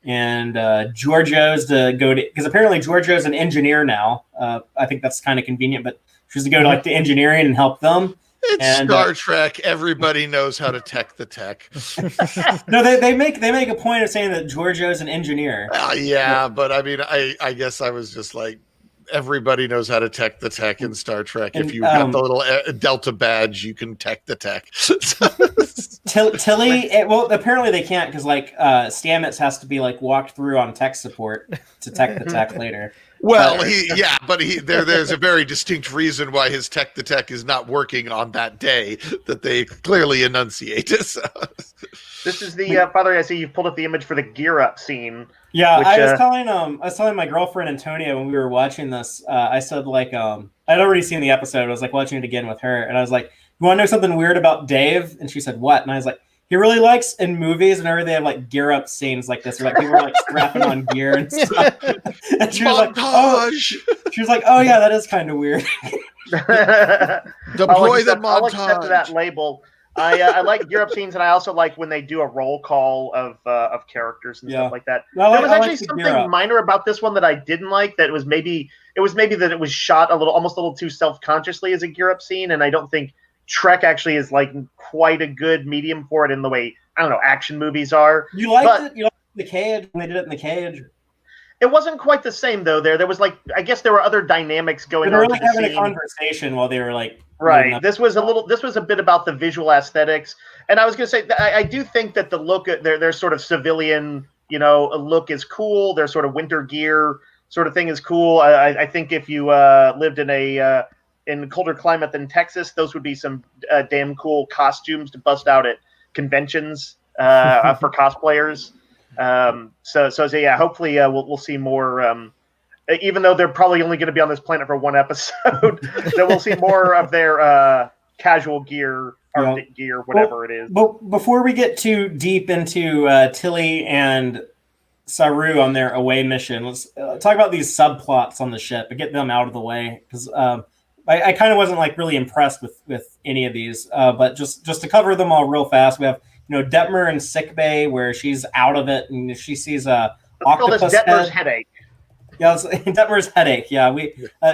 and Giorgio's to go to, because apparently Giorgio's an engineer now. I think that's kind of convenient, but she's to go to the engineering and help them. It's Star Trek. Everybody knows how to tech the tech. No, they make a point of saying that Giorgio's an engineer. But I mean, I guess I was just everybody knows how to tech the tech in Star Trek. If you got the little Delta badge, you can tech the tech. Tilly, apparently they can't because Stamets has to be walked through on tech support to tech the tech later. Well, there's a very distinct reason why his tech the tech is not working on that day that they clearly enunciate. So. This is the Father. I see you've pulled up the image for the gear up scene. Yeah, which, I was telling my girlfriend Antonia when we were watching this. I said I'd already seen the episode. I was watching it again with her, and I was like, "You want to know something weird about Dave?" And she said, "What?" And I was like, "He really likes in movies whenever they have gear up scenes like this, where people are strapping on gear and stuff." And she was "Oh yeah, that is kind of weird." Deploy the montage. I'll accept that label. I like gear up scenes, and I also like when they do a roll call of characters and stuff like that. There was actually something minor about this one that I didn't like. That was maybe that it was shot almost a little too self-consciously as a gear up scene, and I don't think Trek actually is quite a good medium for it in the way action movies are. You liked it? You liked the cage when they did it in the cage? It wasn't quite the same though. There was I guess there were other dynamics going on. They were having a conversation while they were right. This was a bit about the visual aesthetics, and I was going to say I do think that the look at their sort of civilian look is cool. Their sort of winter gear sort of thing is cool. I think if you lived in a colder climate than Texas, those would be some damn cool costumes to bust out at conventions for cosplayers. So yeah, hopefully we'll see more. Even though they're probably only going to be on this planet for one episode, that we'll see more of their casual gear, Arctic gear, whatever it is. But before we get too deep into Tilly and Saru on their away mission, let's talk about these subplots on the ship and get them out of the way, because I kind of wasn't really impressed with any of these. But just to cover them all real fast, we have Detmer in sickbay where she's out of it and she sees a octopus Detmer's headache. Yeah, it's Detmer's headache. Yeah,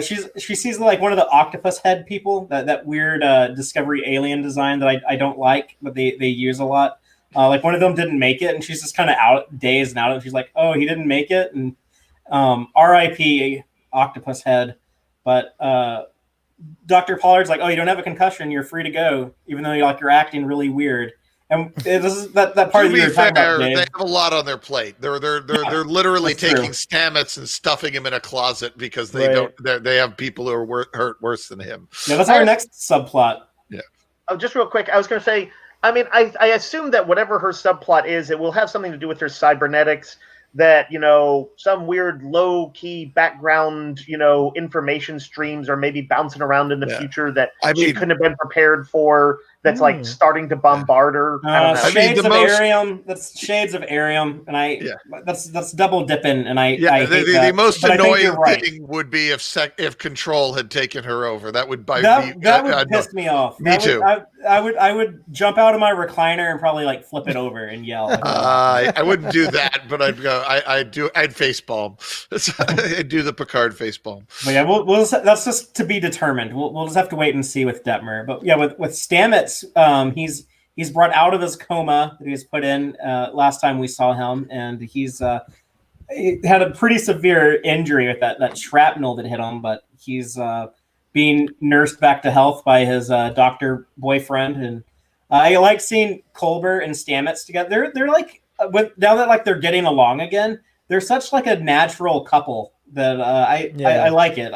she sees one of the octopus head people, that weird Discovery alien design that I don't like, but they use a lot. One of them didn't make it, and she's just kind of dazed and out, and she's like, "Oh, he didn't make it," and R.I.P. octopus head. But Dr. Pollard's like, "Oh, you don't have a concussion. You're free to go, even though you're acting really weird." And this is that part of the year talking about, Dave. They have a lot on their plate. They're literally taking Stamets and stuffing him in a closet because they have people who are hurt worse than him. Yeah, that's our next subplot. Yeah. Oh, just real quick, I was going to say I mean, I assume that whatever her subplot is, it will have something to do with her cybernetics. That some weird low-key background information streams are maybe bouncing around in the future that she couldn't have been prepared for. That's like starting to bombard her. I don't know. Shades of Arium. That's shades of Arium, and that's double dipping. And I hate the most annoying thing would be if Control had taken her over. That would piss me off. Me too. I would jump out of my recliner and probably like flip it over and yell. I wouldn't do that, but I'd go. I'd face palm. I'd do the Picard face palm. But yeah, we'll that's just to be determined. We'll just have to wait and see with Detmer. But yeah, with Stamets, he's brought out of his coma that he was put in last time we saw him, and he had a pretty severe injury with that shrapnel that hit him. But he's being nursed back to health by his doctor boyfriend, and I like seeing Culber and Stamets together. They're like. Now that like they're getting along again, they're such like a natural couple that I like it.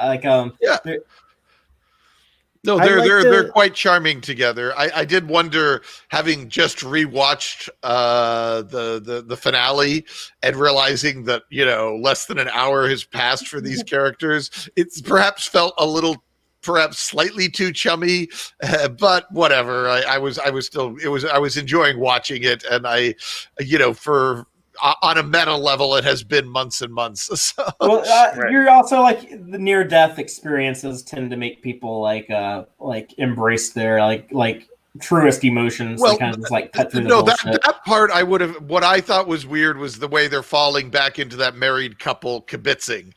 They're quite charming together. I did wonder, having just rewatched the finale and realizing that less than an hour has passed for these characters, it's perhaps felt a little. Perhaps slightly too chummy, but whatever. I was enjoying watching it, and on a meta level, it has been months and months. So. Well, you're also like the near-death experiences tend to make people like embrace their like truest emotions. Well, they kind of just like cut through the bullshit. That part I would have. What I thought was weird was the way they're falling back into that married couple kibitzing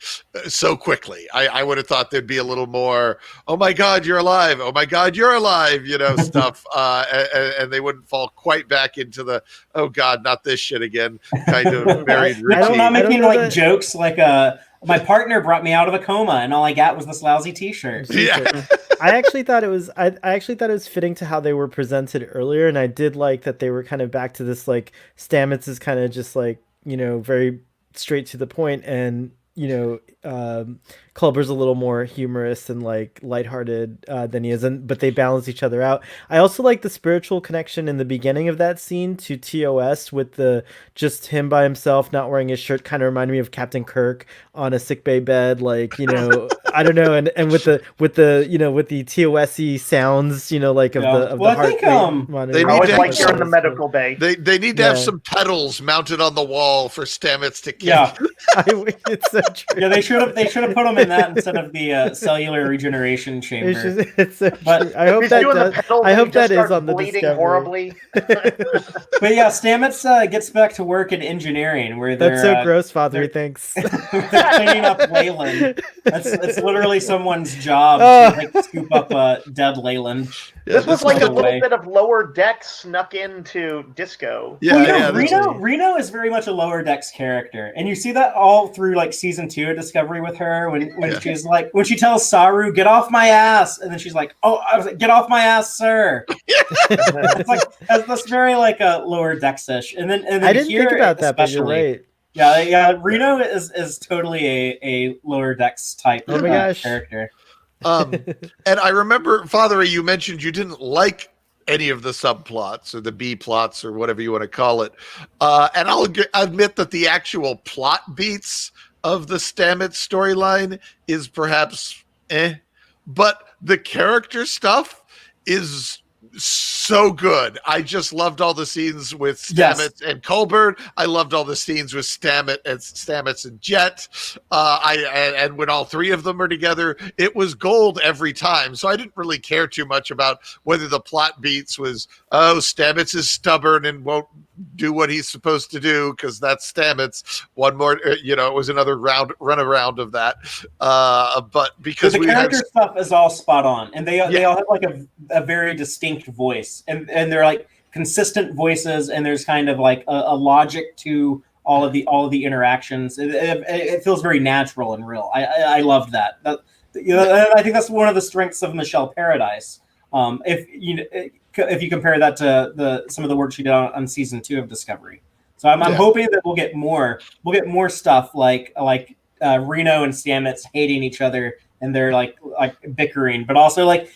so quickly. I would have thought there'd be a little more. Oh my God, you're alive! Oh my God, you're alive! Stuff, and they wouldn't fall quite back into the oh God, not this shit again kind of married routine. I'm not making jokes like my partner brought me out of a coma, and all I got was this lousy T-shirt. Yeah. I actually thought it was fitting to how they were presented earlier, and I did like that they were kind of back to this like Stamets is kind of just like very straight to the point, and Culber's a little more humorous and like lighthearted than he is, but they balance each other out. I also like the spiritual connection in the beginning of that scene to TOS with the just him by himself, not wearing his shirt, kind of reminded me of Captain Kirk on a sickbay bed, like I don't know, and with the TOS-y sounds, like of the heart. They need to like you're in the medical bay. They need to have some pedals mounted on the wall for Stamets to kick. Yeah, it's so true. Yeah, they should have put him in that instead of the cellular regeneration chamber. But I hope that is on the Discovery. Horribly. But yeah, Stamets gets back to work in engineering, where that's so gross. Father, thanks. They're cleaning up Leyland. It's literally someone's job to like scoop up dead Leyland. This was like a little bit of Lower Decks snuck into Disco. Reno is very much a Lower Decks character, and you see that all through like season 2 of Discovery with her when she's like when she tells Saru, "Get off my ass," and then she's like, "Oh, I was like, get off my ass, sir." It's like that's very like a Lower Decks-ish, and then I didn't think about that, but you're right. Yeah. Reno is totally a Lower Decks type character. And I remember, Father, you mentioned you didn't like any of the subplots or the B plots or whatever you want to call it. And I'll admit that the actual plot beats of the Stamets storyline is perhaps but the character stuff is so good. I just loved all the scenes with Stamets and Culber. I loved all the scenes with Stamets and Jet. And when all three of them are together, it was gold every time. So I didn't really care too much about whether the plot beats was, Stamets is stubborn and won't do what he's supposed to do because that's Stamets. One more, it was another run around of that. But because the character stuff is all spot on, and they all have like a very distinct voice, and they're like consistent voices, and there's kind of like a logic to all of the interactions. It feels very natural and real. I loved that. I think that's one of the strengths of Michelle Paradise. If you compare that to some of the work she did on season 2 of Discovery. So I'm hoping that we'll get more stuff like Reno and Stamets hating each other and they're like bickering, but also like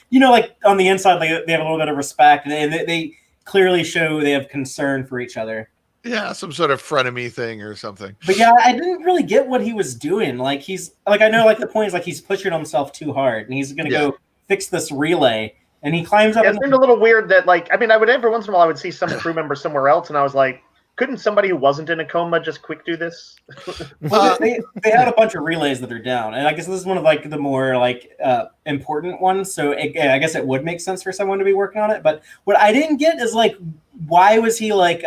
on the inside they have a little bit of respect, and they clearly show they have concern for each other. Yeah, some sort of frenemy thing or something. But yeah, I didn't really get what he was doing. Like I know like the point is like he's pushing himself too hard and he's gonna go fix this relay and he climbs up. Yeah, it seemed a little weird that I would every once in a while I would see some crew member somewhere else and I was like, couldn't somebody who wasn't in a coma just quick do this? Well, they had a bunch of relays that are down, and I guess this is one of like the more important ones. So I guess it would make sense for someone to be working on it. But what I didn't get is like, why was he like?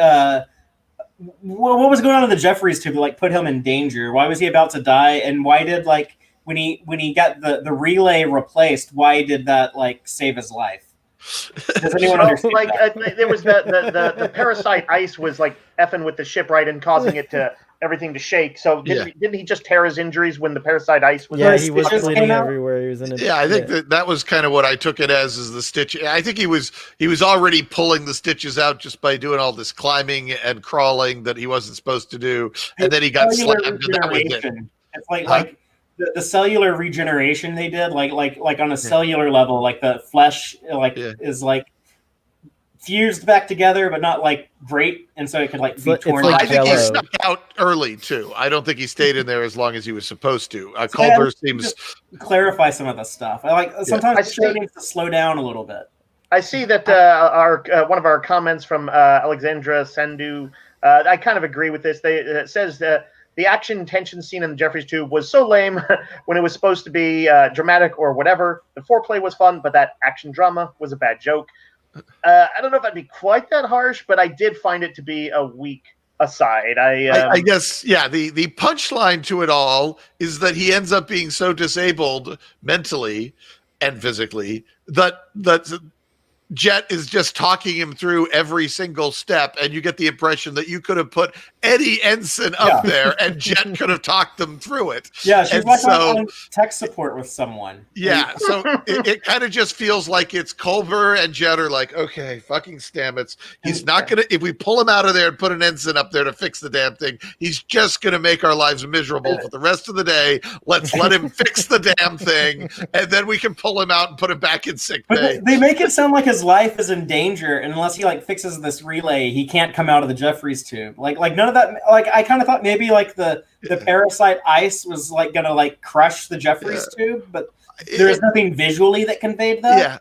What was going on in the Jeffries tube to like put him in danger? Why was he about to die? And why did like when he got the relay replaced? Why did that like save his life? Does anyone understand? There was the parasite ice was like effing with the ship, right, and causing it to everything to shake. So didn't he just tear his injuries when the parasite ice was? Yeah, he was bleeding everywhere. He was in. I think that was kind of what I took it as is the stitch. I think he was already pulling the stitches out just by doing all this climbing and crawling that he wasn't supposed to do, and then he got slammed. And that was it. It's like the cellular regeneration they did, like on a cellular level, like the flesh is like fused back together, but not like great, and so it could like be torn. I think he snuck out early too. I don't think he stayed in there as long as he was supposed to. Culver seems clarify some of the stuff. Sometimes the show needs to slow down a little bit. I see that our one of our comments from Alexandra Sandu. I kind of agree with this. It says that the action tension scene in the Jeffries tube was so lame when it was supposed to be dramatic or whatever. The foreplay was fun, but that action drama was a bad joke. I don't know if I'd be quite that harsh, but I did find it to be a weak aside. I guess, the punchline to it all is that he ends up being so disabled mentally and physically that Jet is just talking him through every single step, and you get the impression that you could have put Eddie Ensign up there, and Jet could have talked them through it. Yeah, she's like on tech support with someone. Yeah, so it kind of just feels like it's Culver and Jet are like, okay, fucking Stamets. He's not going to, if we pull him out of there and put an Ensign up there to fix the damn thing, he's just going to make our lives miserable for the rest of the day. Let's let him fix the damn thing, and then we can pull him out and put him back in sick bay. They make it sound like his life is in danger, and unless he like fixes this relay, he can't come out of the Jeffries tube. Like none of that. Like I kind of thought maybe like the parasite ice was like gonna like crush the Jeffries tube, but there's nothing visually that conveyed that. Yeah.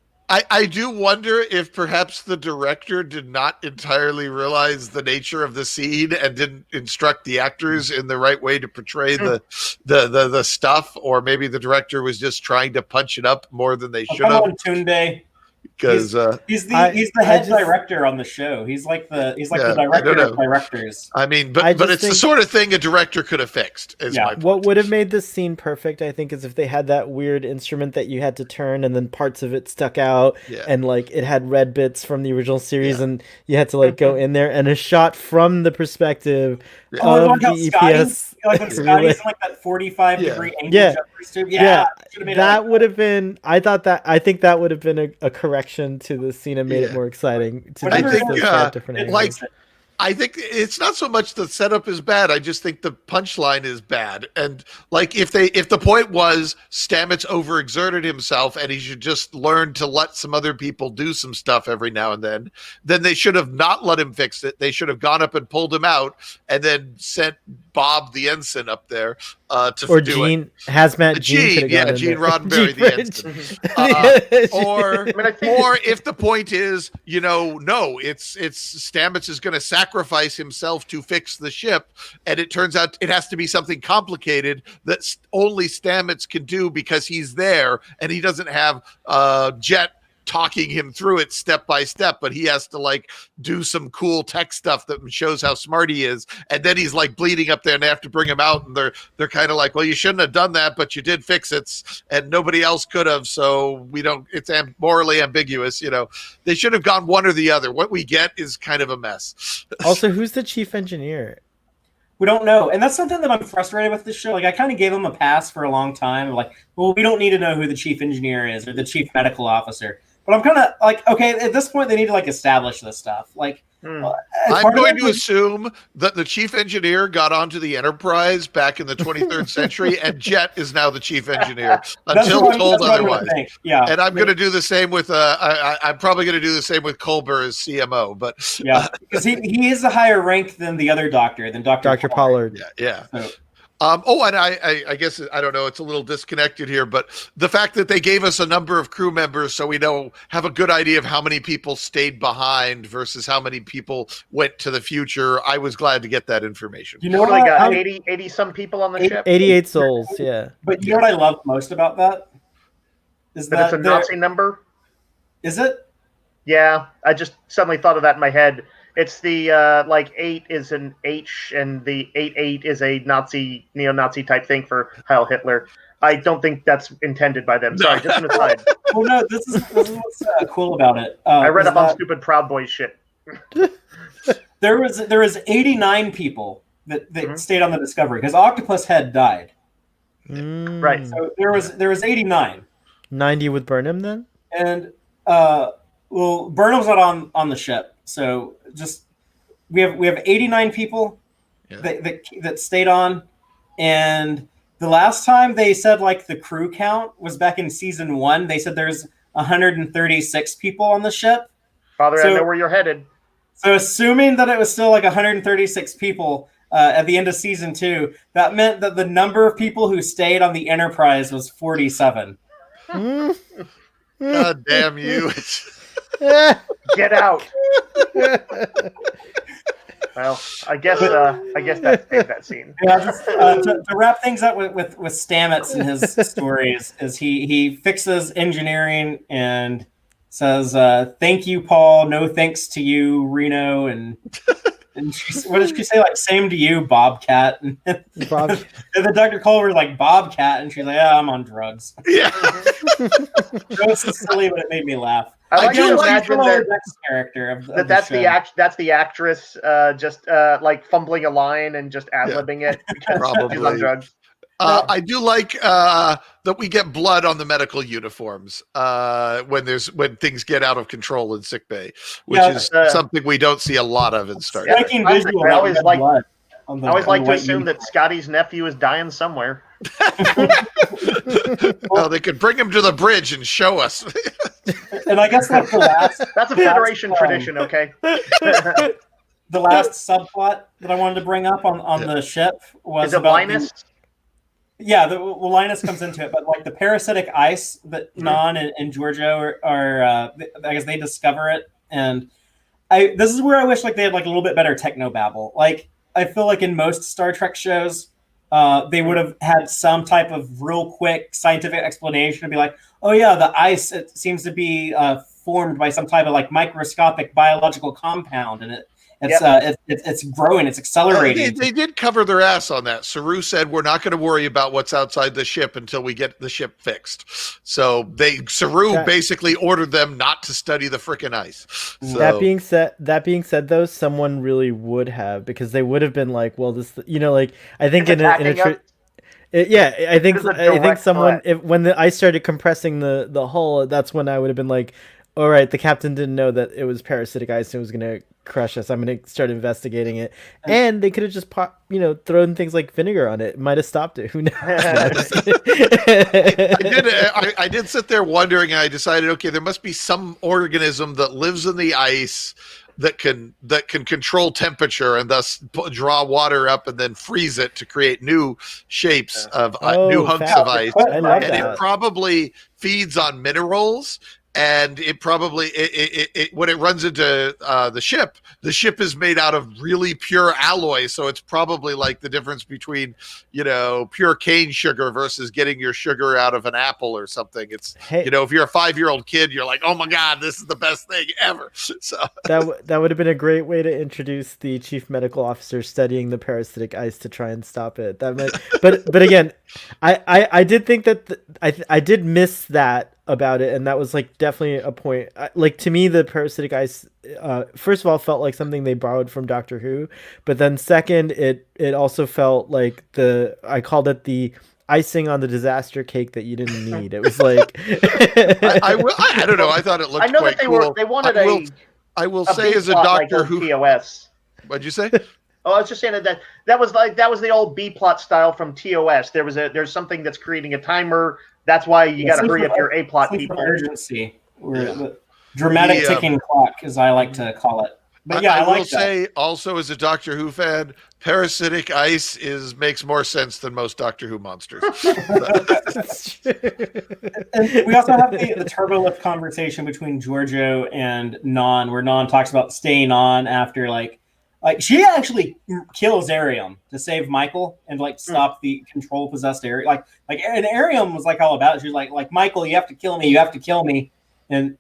I do wonder if perhaps the director did not entirely realize the nature of the scene and didn't instruct the actors in the right way to portray the stuff, or maybe the director was just trying to punch it up more than they should have. Tunde. Because he's the head director on the show. He's like the director of directors. I mean, but it's the sort of thing a director could have fixed. What would have made this scene perfect, I think, is if they had that weird instrument that you had to turn and then parts of it stuck out, and like it had red bits from the original series, and you had to like go in there, and a shot from the perspective of the EPS. Like when Scotty's in like that 45-degree angle. That would have been. I think that would have been a correction to the scene and made it more exciting. I think it's not so much the setup is bad. I just think the punchline is bad. And like if the point was Stamets overexerted himself and he should just learn to let some other people do some stuff every now and then they should have not let him fix it. They should have gone up and pulled him out and then sent Bob the ensign up there to or do Gene, it. Hazmat Gene. Gene Roddenberry the ensign. Or if the point is, no, it's Stamets is going to sacrifice himself to fix the ship, and it turns out it has to be something complicated that only Stamets can do because he's there, and he doesn't have Jet talking him through it step by step, but he has to like do some cool tech stuff that shows how smart he is, and then he's like bleeding up there and they have to bring him out, and they're kind of like, well, you shouldn't have done that, but you did fix it and nobody else could have, so we don't, it's morally ambiguous. They should have gone one or the other. What we get is kind of a mess. Also, who's the chief engineer? We don't know, and that's something that I'm frustrated with this show. Like, I kind of gave him a pass for a long time. Like, well, we don't need to know who the chief engineer is or the chief medical officer. But I'm kind of like, okay, at this point they need to like establish this stuff. Like, I'm going to assume that the chief engineer got onto the Enterprise back in the 23rd century, and Jet is now the chief engineer until told otherwise. Yeah, and I'm going to do the same with. I'm probably going to do the same with Culber as CMO. But because he is a higher rank than the other doctor, than Dr. Pollard. Yeah. So. And I guess, I don't know, it's a little disconnected here, but the fact that they gave us a number of crew members so we have a good idea of how many people stayed behind versus how many people went to the future. I was glad to get that information. You know what I got? 80 some people on the ship? 88 souls, yeah. But you know what I love most about that? Is that it's a Nazi number? Is it? Yeah, I just suddenly thought of that in my head. It's the 8 is an H, and the 88 is a neo-Nazi type thing for Heil Hitler. I don't think that's intended by them. Sorry, just an aside. Well, no, this is what's cool about it. I read up on stupid Proud Boys shit. There was 89 people that stayed on the Discovery because Octopus had died. Right. So there was 89. 90 with Burnham then? And Burnham's not on the ship. So just we have 89 people that stayed on, and the last time they said like the crew count was back in season 1. They said there's 136 people on the ship. Father, I know where you're headed. So assuming that it was still like 136 people at the end of season 2, that meant that the number of people who stayed on the Enterprise was 47. God damn you. Get out. Well, I guess that's that scene. Yeah, to wrap things up with Stamets and his stories is he fixes engineering and says, "Thank you, Paul. No thanks to you, Reno." And what did she say? Like, "Same to you, Bobcat." And then Dr. Culver's like, "Bobcat," and she's like, "Yeah, I'm on drugs." Yeah. It was so silly, but it made me laugh. I like to imagine character that's the actress just like fumbling a line and just ad-libbing it because she's on drugs. I do like that we get blood on the medical uniforms when things get out of control in sickbay, which is something we don't see a lot lot of in Star Trek. I always like to assume that Scotty's nephew is dying somewhere. Well, they could bring him to the bridge and show us. And I guess that's the last. That's a Federation tradition, okay? The last subplot that I wanted to bring up on the ship was about Linus. Linus comes into it, but like the parasitic ice that Non and Giorgio are I guess they discover it, and this is where I wish like they had like a little bit better technobabble. Like I feel like in most Star Trek shows, they would have had some type of real quick scientific explanation to be like, oh yeah, the ice, it seems to be formed by some type of like microscopic biological compound, and it's growing, it's accelerating. They did cover their ass on that. Saru said we're not going to worry about what's outside the ship until we get the ship fixed. So Saru basically ordered them not to study the frickin' ice. So, that being said, though, someone really would have, because they would have been like, well, this, like I think I think someone when the ice started compressing the hull, that's when I would have been like, all right, the captain didn't know that it was parasitic ice and it was going to crush us. I'm going to start investigating it. And they could have just thrown things like vinegar on it. It might have stopped it. Who knows? I did sit there wondering, and I decided, okay, there must be some organism that lives in the ice that can control temperature and thus draw water up and then freeze it to create new shapes of new hunks of ice. It probably feeds on minerals. And it probably when it runs into the ship is made out of really pure alloy, so it's probably like the difference between pure cane sugar versus getting your sugar out of an apple or something. It's if you're a 5-year-old kid, you're like, oh my god, this is the best thing ever. So that would have been a great way to introduce the chief medical officer studying the parasitic ice to try and stop it. But again, I did think that I did miss that about it, and that was like definitely a point. Like to me, the parasitic ice first of all felt like something they borrowed from Doctor Who, but then second, it also felt like I called it the icing on the disaster cake that you didn't need. It was like I don't know. I thought it looked I know quite that cool. they wanted I will a say B as a plot like Doctor old Who. TOS. What'd you say? Oh, I was just saying that was the old B plot style from TOS. There's something that's creating a timer. That's why you got to hurry up your A plot people. Urgency, the dramatic ticking clock, as I like to call it. But yeah, I will say also as a Doctor Who fan, parasitic ice makes more sense than most Doctor Who monsters. And we also have the turbolift conversation between Giorgio and Non, where Non talks about staying on after like she actually kills Arium to save Michael and like stop the control possessed area. Like and Arium was like all about it. She was like Michael, you have to kill me, you have to kill me. And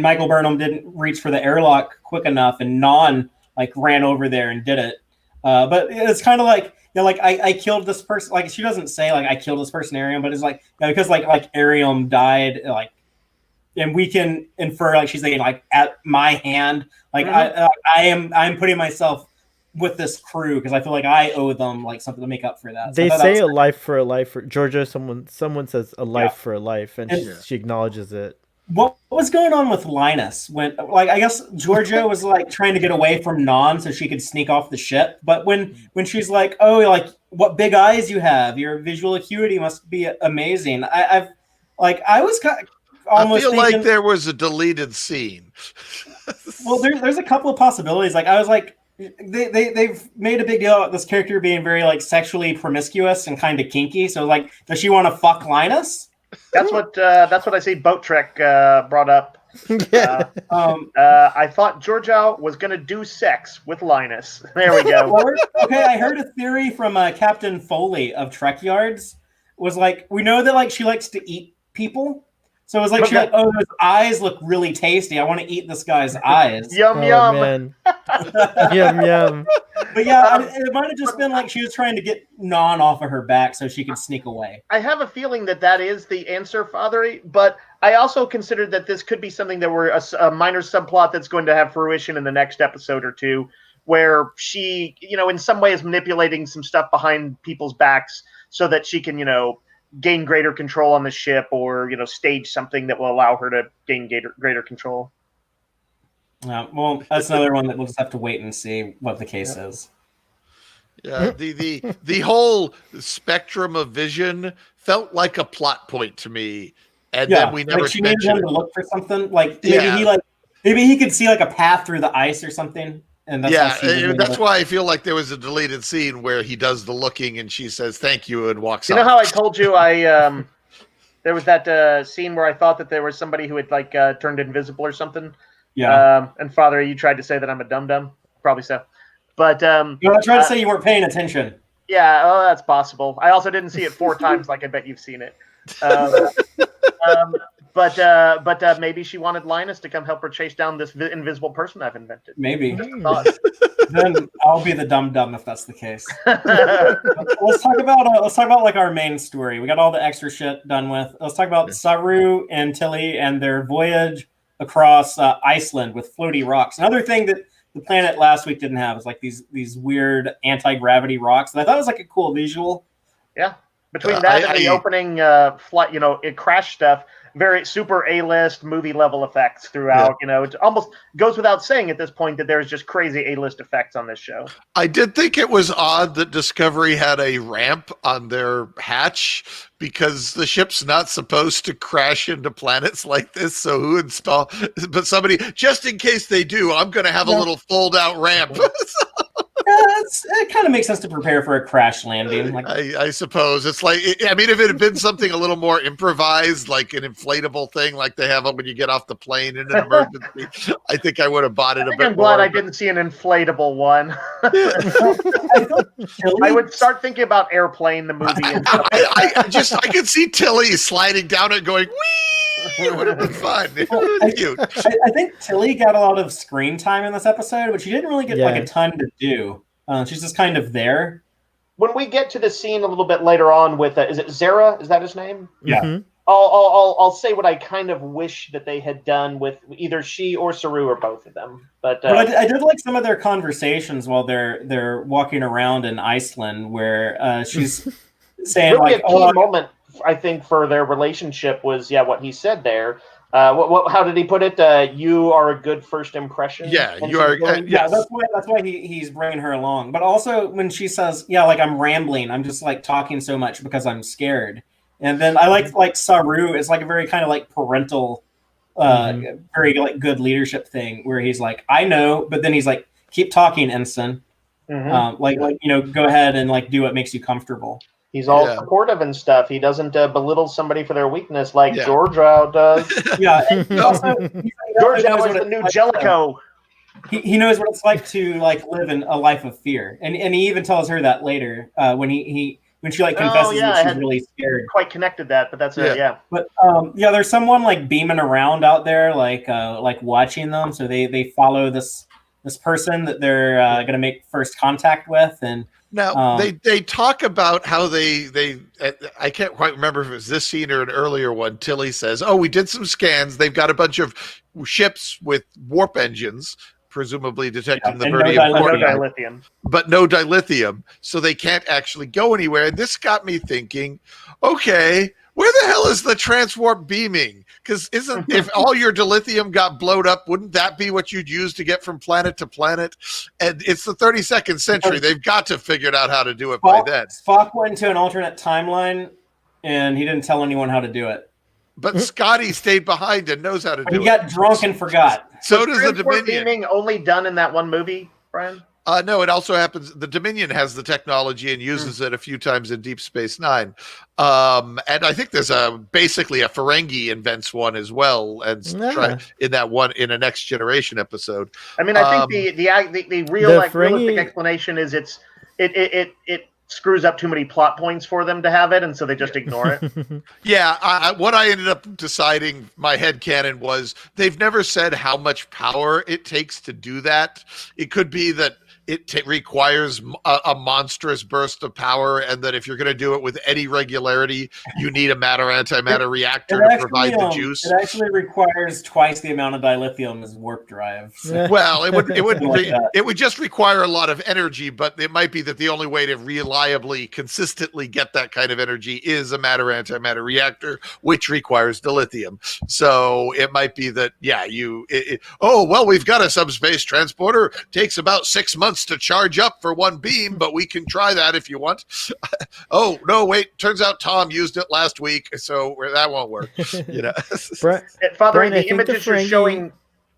Michael Burnham didn't reach for the airlock quick enough, and Non like ran over there and did it. But it's kind of like, you know, like I killed this person. Like she doesn't say like I killed this person, Arium, but it's like, you know, because like Arium died, like, and we can infer like she's saying like at my hand, like I'm putting myself with this crew because I feel like I owe them like something to make up for that. They say a life for a life. For Georgia, someone says a life for a life, and she acknowledges it. What was going on with Linus when, like, I guess Georgia was like trying to get away from Non so she could sneak off the ship, but when she's like, oh, like what big eyes you have, your visual acuity must be amazing. I was kind of almost. I feel like there was a deleted scene. Well, there's a couple of possibilities. Like I was like, they've made a big deal about this character being very like sexually promiscuous and kind of kinky. So like, does she want to fuck Linus? That's what I see. Boat Trek brought up. I thought Georgia was going to do sex with Linus. There we go. Okay, I heard a theory from Captain Foley of Trek Yards. Was like, we know that like she likes to eat people, so it was like she's like, oh, his eyes look really tasty. I want to eat this guy's eyes. Yum yum. Man. Yum yum. But yeah, it might have just been like she was trying to get Non off of her back so she could sneak away. I have a feeling that is the answer, Fathery, but I also considered that this could be something that were a minor subplot that's going to have fruition in the next episode or two, where she, you know, in some way is manipulating some stuff behind people's backs so that she can, you know, gain greater control on the ship or, you know, stage something that will allow her to gain greater control. Well, that's another one that we'll just have to wait and see what the case is. Yeah, the whole spectrum of vision felt like a plot point to me, and then we never like she needed him to look for something. Like maybe he could see like a path through the ice or something. And that's why I feel like there was a deleted scene where he does the looking and she says thank you and walks off. You know how I told you there was that scene where I thought that there was somebody who had like turned invisible or something. Yeah. And Father, you tried to say that I'm a dum-dum. Probably so. But I tried to say you weren't paying attention. Yeah, that's possible. I also didn't see it 4 times like I bet you've seen it. But maybe she wanted Linus to come help her chase down this invisible person I've invented. Maybe. Then I'll be the dum-dum if that's the case. Let's talk about like our main story. We got all the extra shit done with. Let's talk about Saru and Tilly and their voyage across Iceland with floaty rocks. Another thing that the planet last week didn't have is like these weird anti-gravity rocks. And I thought it was like a cool visual. Yeah. Between that and the opening flight, you know, it crash stuff, very super A-list movie level effects throughout. Yeah. You know, it almost goes without saying at this point that there's just crazy A-list effects on this show. I did think it was odd that Discovery had a ramp on their hatch because the ship's not supposed to crash into planets like this. So who installed? But somebody, just in case they do, I'm going to have a little fold-out ramp. It kind of makes sense to prepare for a crash landing. Like, I suppose it's like, I mean, if it had been something a little more improvised, like an inflatable thing, like they have when you get off the plane in an emergency, I think I would have bought it a bit more. I'm glad I didn't see an inflatable one. I would start thinking about Airplane, the movie. I could see Tilly sliding down it, going wee. It would have been fun. Cute. I think Tilly got a lot of screen time in this episode, but she didn't really get like a ton to do. She's just kind of there. When we get to the scene a little bit later on with, is it Zara? Is that his name? Yeah. Mm-hmm. I'll say what I kind of wish that they had done with either she or Saru or both of them. But I did like some of their conversations while they're walking around in Iceland, where she's saying really like, a key moment, I think, for their relationship was what he said there. How did he put it? You are a good first impression. Yeah, you are. Yeah, that's why he's bringing her along. But also when she says, "Yeah, like I'm rambling, I'm just like talking so much because I'm scared." And then I like Saru is like a very kind of like parental, very like good leadership thing where he's like, "I know," but then he's like, "Keep talking, ensign." Like go ahead and like do what makes you comfortable. He's all supportive and stuff. He doesn't belittle somebody for their weakness like Georgiou does. Georgiou is the new Jellicoe. He knows what it's like to like live in a life of fear, and he even tells her that later when she like confesses that she's really scared. Quite connected that, but that's But there's someone like beaming around out there, like watching them. So they follow this person that they're going to make first contact with, and now they talk about how they I can't quite remember if it was this scene or an earlier one. Tilly says, "Oh, we did some scans. They've got a bunch of ships with warp engines." Presumably detecting the dilithium, but no dilithium, so they can't actually go anywhere. And this got me thinking, okay, where the hell is the transwarp beaming? Because if all your dilithium got blowed up, wouldn't that be what you'd use to get from planet to planet? And it's the 32nd century. They've got to figure out how to do it by then. Spock went to an alternate timeline, and he didn't tell anyone how to do it. But Scotty stayed behind and knows how to do it. He got drunk and forgot. So does the Dominion. Beaming only done in that one movie, Brian? No, it also happens. The Dominion has the technology and uses it a few times in Deep Space Nine. And I think there's basically a Ferengi invents one as well, and in that one in a Next Generation episode. I mean, I think the realistic explanation is it screws up too many plot points for them to have it, and so they just ignore it. What I ended up deciding, my headcanon was, they've never said how much power it takes to do that. It could be that it requires a monstrous burst of power, and that if you're going to do it with any regularity, you need a matter-antimatter reactor to provide the juice. It actually requires twice the amount of dilithium as warp drive. So. Well, it would just require a lot of energy, but it might be that the only way to reliably, consistently get that kind of energy is a matter-antimatter reactor, which requires dilithium. So it might be that, we've got a subspace transporter. Takes about 6 months to charge up for one beam, but we can try that if you want. Oh no, wait! Turns out Tom used it last week, so that won't work. Father, the images you're showing.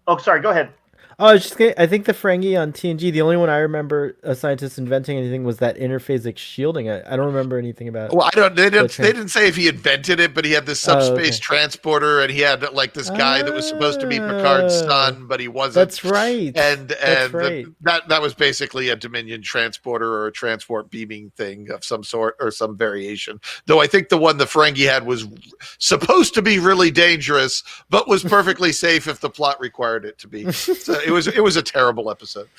Oh, sorry. Go ahead. Oh, I think the Ferengi on TNG, the only one I remember a scientist inventing anything was that interphasic shielding. I don't remember anything about. Well, they didn't say if he invented it, but he had this subspace transporter, and he had like this guy that was supposed to be Picard's son, but he wasn't. That's right. And that was basically a Dominion transporter or a transport beaming thing of some sort or some variation. Though I think the one the Ferengi had was supposed to be really dangerous, but was perfectly safe if the plot required it to be. So it was a terrible episode.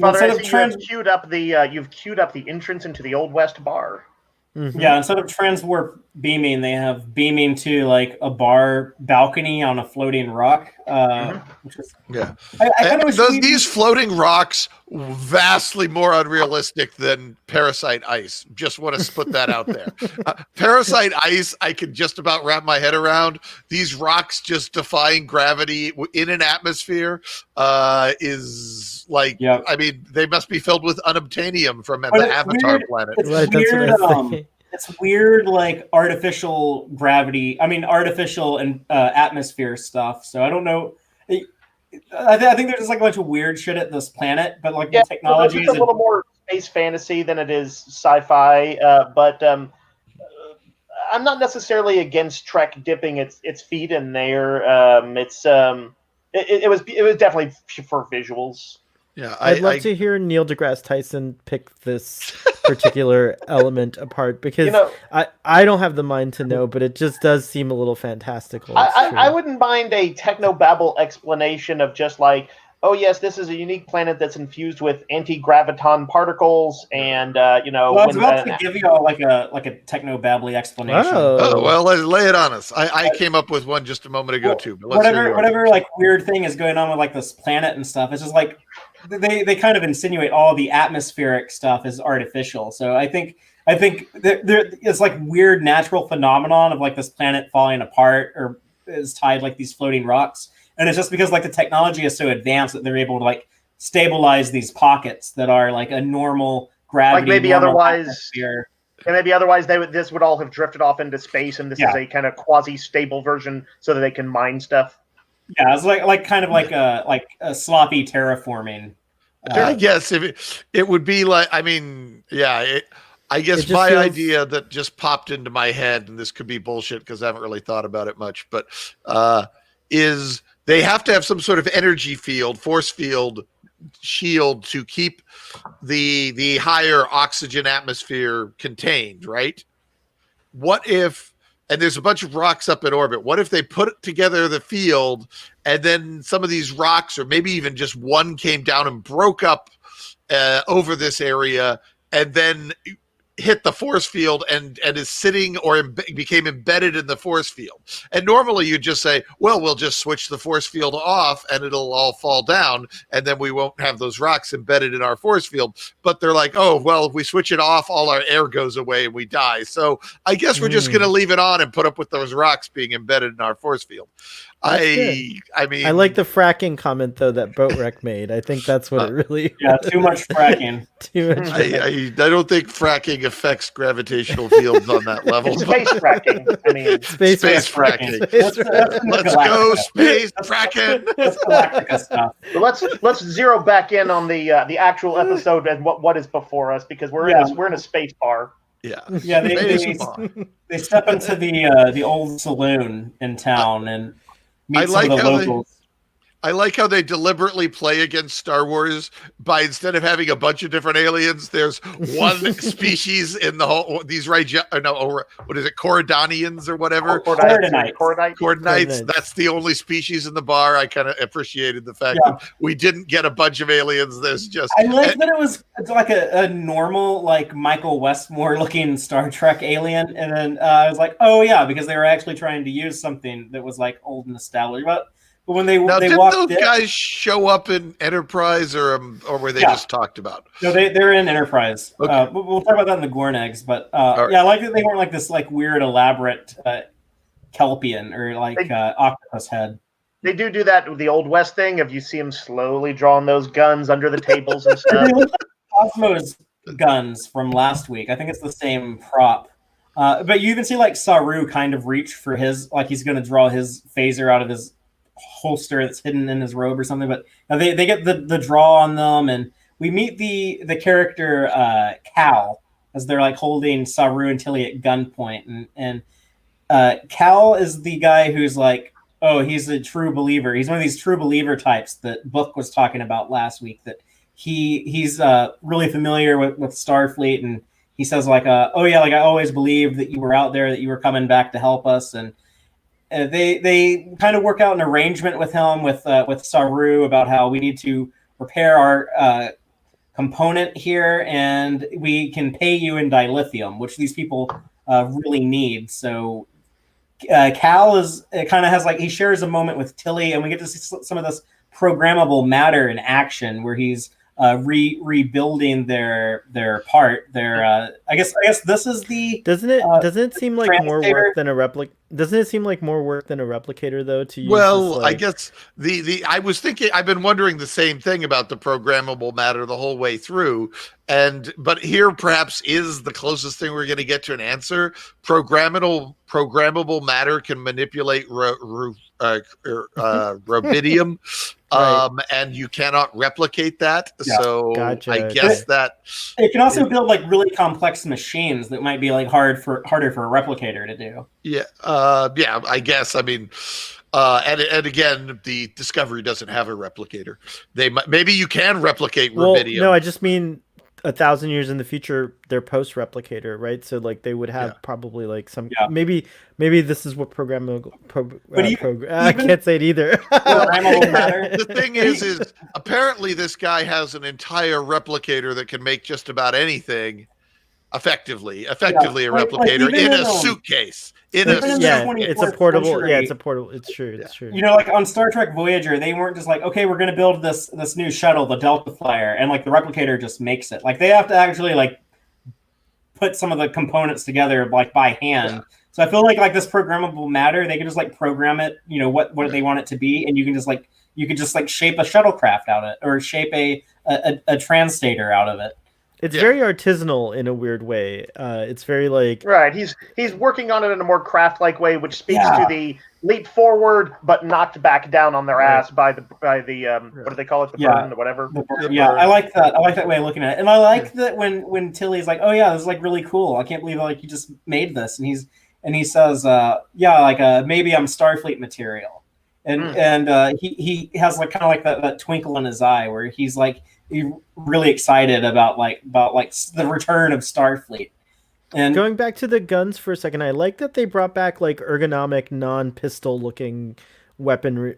Father, you've queued up the entrance into the Old West bar. Mm-hmm. Yeah, instead of transwarp beaming, they have beaming to like a bar balcony on a floating rock. Which is, these floating rocks vastly more unrealistic than Parasite Ice. Just want to put that out there. Parasite Ice, I can just about wrap my head around. These rocks just defying gravity in an atmosphere is like, I mean, they must be filled with unobtainium from the Avatar planet. It's weird, like artificial gravity. I mean, artificial and atmosphere stuff. So I don't know. I think there's just like a bunch of weird shit at this planet, but like the technology is a little more space fantasy than it is sci-fi. But I'm not necessarily against Trek dipping its feet in there. It was definitely for visuals. Yeah, I'd love to hear Neil deGrasse Tyson pick this particular element apart because I don't have the mind to know, but it just does seem a little fantastical. I wouldn't mind a technobabble explanation of just like, oh yes, this is a unique planet that's infused with anti-graviton particles, and Well, I was about to give you all like a technobabbly explanation. Oh well, lay it on us. I came up with one just a moment ago too. But whatever like weird thing is going on with like this planet and stuff, it's just like they kind of insinuate all the atmospheric stuff is artificial. So I think I think there is like weird natural phenomenon of like this planet falling apart or is tied like these floating rocks, and it's just because like the technology is so advanced that they're able to like stabilize these pockets that are like a normal gravity. Like maybe normal otherwise, atmosphere. and maybe otherwise this would all have drifted off into space, and this is a kind of quasi-stable version so that they can mine stuff. Yeah, it's like kind of like a sloppy terraforming. I guess if it would be like, I mean, yeah. I guess my idea that just popped into my head, and this could be bullshit because I haven't really thought about it much, but is they have to have some sort of energy field, force field shield to keep the higher oxygen atmosphere contained, right? What if, and there's a bunch of rocks up in orbit, what if they put together the field and then some of these rocks, or maybe even just one, came down and broke up over this area and then hit the force field and is sitting or became embedded in the force field. And normally you'd just say, well, we'll just switch the force field off and it'll all fall down and then we won't have those rocks embedded in our force field. But they're like, oh, well, if we switch it off, all our air goes away and we die. So I guess we're just going to leave it on and put up with those rocks being embedded in our force field. I mean, I like the fracking comment though that Boatwreck made. I think that's what it really. Yeah, too much fracking. Too much. I don't think fracking affects gravitational fields on that level. Space fracking. I mean, space fracking. Let's go space fracking. That's Galactica stuff. But let's zero back in on the actual episode and what is before us, because we're in a space bar. Yeah. They step into the old saloon in town and meet some of the locals. I like how they deliberately play against Star Wars by, instead of having a bunch of different aliens, there's one species in the whole, what is it, Corridanians or whatever? Coordinates. That's the only species in the bar. I kind of appreciated the fact that we didn't get a bunch of aliens. There's just... I like that it was like a normal, like Michael Westmore looking Star Trek alien. And then I was like, oh yeah, because they were actually trying to use something that was like old and established. But when they walked those guys show up in Enterprise or were they just talked about? No, they're in Enterprise. Okay. We'll talk about that in the Gornegs. But right. I like that they weren't like this like weird elaborate Kelpian or like octopus head. They do that with the Old West thing. If you see them slowly drawing those guns under the tables and stuff. They look like Cosmo's guns from last week. I think it's the same prop. But you even see like Saru kind of reach for his, like he's going to draw his phaser out of his holster that's hidden in his robe or something, but they get the draw on them, and we meet the character Cal as they're like holding Saru and Tilly at gunpoint, and Cal is the guy who's like, oh, he's a true believer. He's one of these true believer types that Book was talking about last week, that he's really familiar with Starfleet, and he says like, oh yeah, like I always believed that you were out there, that you were coming back to help us. And they kind of work out an arrangement with him, with Saru, about how we need to repair our component here, and we can pay you in dilithium, which these people really need. So Cal is kind of has like, he shares a moment with Tilly, and we get to see some of this programmable matter in action where he's rebuilding their part. I guess this is the. Doesn't it seem like more work than a replica? Doesn't it seem like more work than a replicator though? To use I guess I was thinking, I've been wondering the same thing about the programmable matter the whole way through, but here perhaps is the closest thing we're going to get to an answer. Programmable matter can manipulate rubidium. Right. And you cannot replicate that. Yeah. So gotcha. I guess that it can also build like really complex machines that might be like harder for a replicator to do. Yeah. I guess. I mean, and again, the Discovery doesn't have a replicator. Maybe you can replicate rubidium. No, I just mean 1,000 years in the future, they're post replicator, right? So like they would have probably like some maybe this is what programmable. I can't say it either. The thing is apparently this guy has an entire replicator that can make just about anything effectively a replicator in a suitcase. It's a portable. Century, it's a portable. It's true. It's true. You know, like on Star Trek Voyager, they weren't just like, okay, we're going to build this new shuttle, the Delta Flyer, and like the replicator just makes it. Like they have to actually like put some of the components together like by hand. So I feel like this programmable matter, they can just like program it, what they want it to be, and you can just shape a shuttlecraft out of it, or shape a translator out of it. It's very artisanal in a weird way. It's very like right. He's working on it in a more craft-like way, which speaks to the leap forward but knocked back down on their ass by the what do they call it, the burn or whatever. I like that. I like that way of looking at it, and I like that when Tilly's like, "Oh yeah, this is like really cool. I can't believe you just made this," and he says, maybe I'm Starfleet material, and he has like kind of like that twinkle in his eye where he's really excited about the return of Starfleet. And going back to the guns for a second, I like that they brought back like ergonomic, non-pistol looking weapon,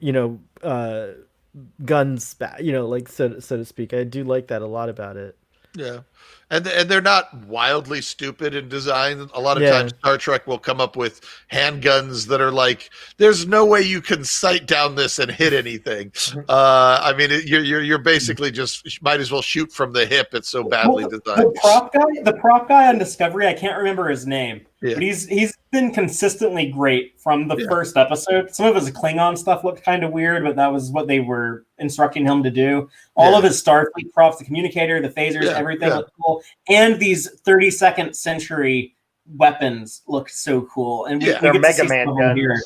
guns back, so to speak. I do like that a lot about it. Yeah. And they're not wildly stupid in design. A lot of times Star Trek will come up with handguns that are like, there's no way you can sight down this and hit anything. I mean, you're basically just might as well shoot from the hip. It's so badly designed. The prop guy on Discovery, I can't remember his name, but he's been consistently great from the first episode. Some of his Klingon stuff looked kind of weird, but that was what they were instructing him to do. All of his Starfleet props, the communicator, the phasers, everything looked cool. And these 32nd century weapons look so cool. And they're Mega Man guns. Here.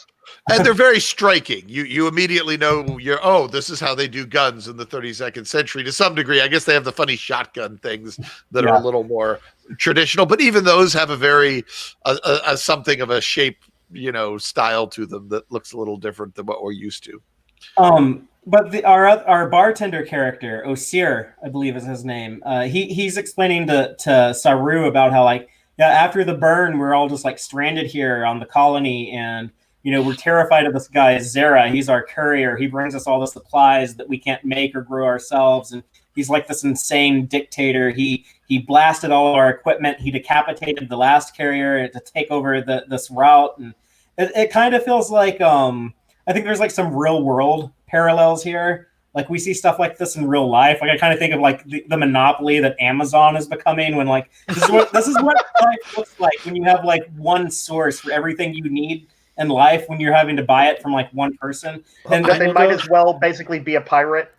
And they're very striking. You immediately know this is how they do guns in the 32nd century to some degree. I guess they have the funny shotgun things that are a little more traditional, but even those have a very something of a shape, style to them that looks a little different than what we're used to. But our bartender character, Osir, I believe is his name. He's explaining to Saru about how after the burn, we're all just stranded here on the colony, and we're terrified of this guy Zera. He's our courier. He brings us all the supplies that we can't make or grow ourselves, and he's like this insane dictator. He blasted all of our equipment. He decapitated the last carrier to take over this route, and it kind of feels like I think there's some real world parallels here. We see stuff like this in real life. I kind of think of the monopoly that Amazon is becoming when this is what life looks like when you have one source for everything you need in life when you're having to buy it from one person. And they might as well basically be a pirate.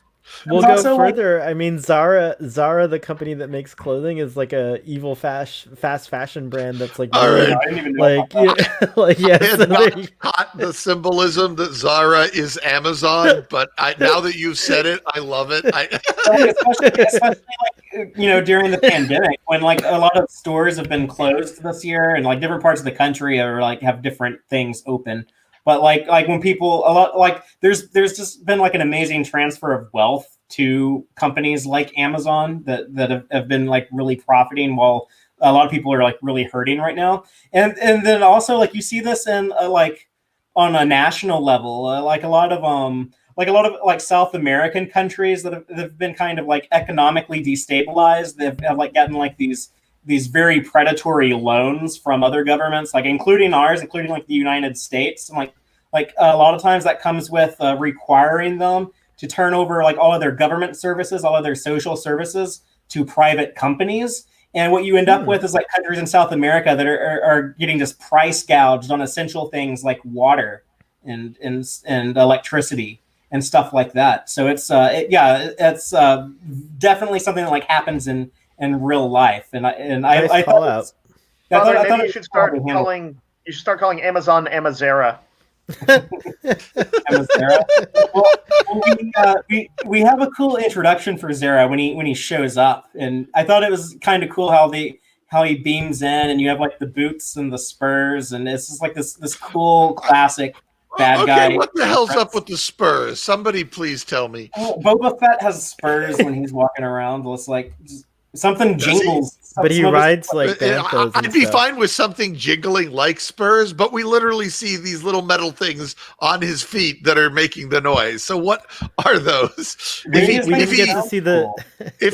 We'll go further. I mean, Zara, the company that makes clothing, is a evil fast fashion brand that's all right. I didn't even know caught the symbolism that Zara is Amazon, but now that you've said it, I love it. Especially during the pandemic when a lot of stores have been closed this year, and different parts of the country are have different things open. But when people there's just been an amazing transfer of wealth to companies like Amazon that have been really profiting while a lot of people are really hurting right now. And then also you see this in on a national level, a lot of South American countries that have been kind of economically destabilized. They've gotten these very predatory loans from other governments, including ours, including the United States. And a lot of times that comes with requiring them to turn over all of their government services, all of their social services to private companies. And what you end up with is countries in South America that are getting just price gouged on essential things like water and electricity and stuff like that. So it's definitely something that happens in real life. And I thought maybe you should start calling Amazon Amazera. We have a cool introduction for Zera when he shows up, and I thought it was kind of cool how he beams in, and you have the boots and the spurs, and it's just this cool classic bad guy. What the hell's up with the spurs? Somebody please tell me. Boba Fett has spurs when he's walking around. It's something jingles. But he rides Banthos. I'd be fine with something jiggling like spurs, but we literally see these little metal things on his feet that are making the noise. So what are those? If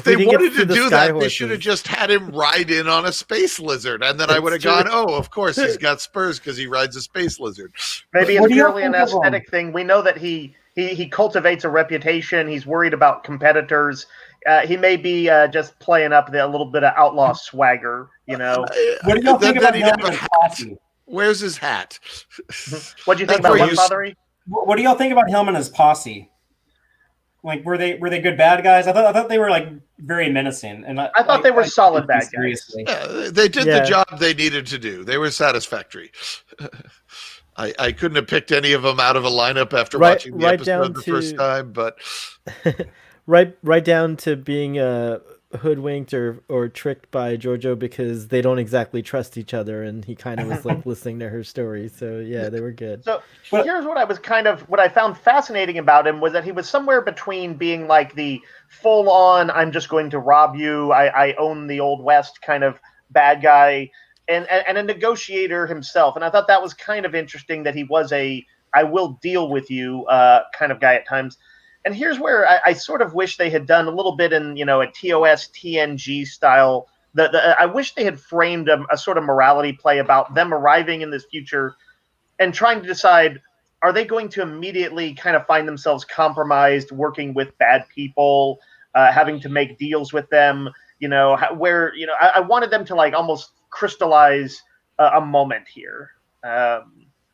they wanted to do that, they should have just had him ride in on a space lizard, and then I would have gone, oh, of course he's got spurs because he rides a space lizard. Maybe it's purely an aesthetic thing. We know that he cultivates a reputation. He's worried about competitors. he may be just playing up a little bit of outlaw swagger, you know. What do y'all think about Hillman and Posse? Where's his hat? What do you think about what, Fathery? What do y'all think about Hillman as Posse? Like, were they good bad guys? I thought they were like very menacing, and I thought they were solid bad guys. Yeah, they did the job they needed to do. They were satisfactory. I couldn't have picked any of them out of a lineup after watching the episode the first time, but right down to being hoodwinked or tricked by Giorgio because they don't exactly trust each other, and he kind of was like listening to her story. So yeah, they were good. So here's what I found fascinating about him was that he was somewhere between being like the full on I'm just going to rob you, I own the Old West kind of bad guy, and a negotiator himself. And I thought that was kind of interesting that he was a I will deal with you kind of guy at times. And here's where I sort of wish they had done a little bit in, a TOS, TNG style. I wish they had framed a sort of morality play about them arriving in this future and trying to decide, are they going to immediately kind of find themselves compromised, working with bad people, having to make deals with them, I wanted them to like almost crystallize a moment here.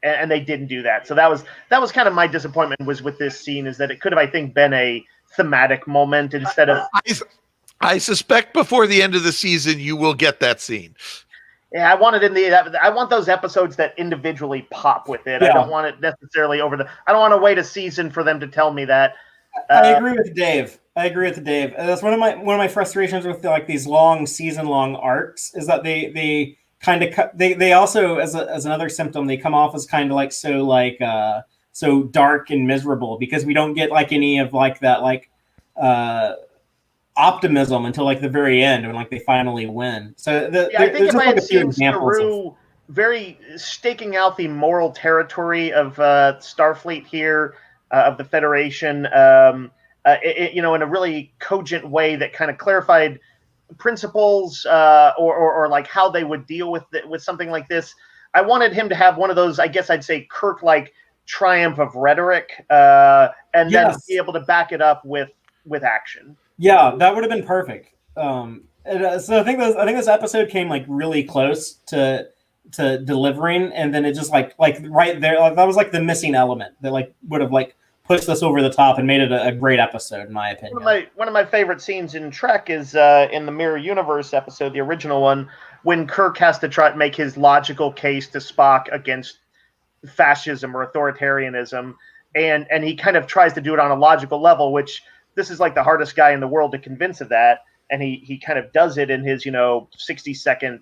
And they didn't do that. So that was kind of my disappointment was with this scene, is that it could have, I think, been a thematic moment instead of. I suspect before the end of the season you will get that scene. Yeah, I want it I want those episodes that individually pop with it. Yeah. I don't want it necessarily I don't want to wait a season for them to tell me that. I agree with Dave. That's one of my frustrations with like these season-long arcs is that they kind of they also as another symptom they come off as kind of like so dark and miserable because we don't get like any of like that like optimism until like the very end when like they finally win. So I think if I had seen Saru very staking out the moral territory of Starfleet here, of the Federation, in a really cogent way that kind of clarified principles or like how they would deal with something like this. I wanted him to have one of those, I guess I'd say, Kirk-like triumph of rhetoric, and then be able to back it up with action. Yeah, that would have been perfect. So I think this episode came like really close to delivering, and then it just like right there, like, that was like the missing element that like would have like pushed this over the top and made it a great episode, in my opinion. One of my favorite scenes in Trek is in the Mirror Universe episode, the original one, when Kirk has to try to make his logical case to Spock against fascism or authoritarianism, and he kind of tries to do it on a logical level, which this is like the hardest guy in the world to convince of that, and he kind of does it in his 60-second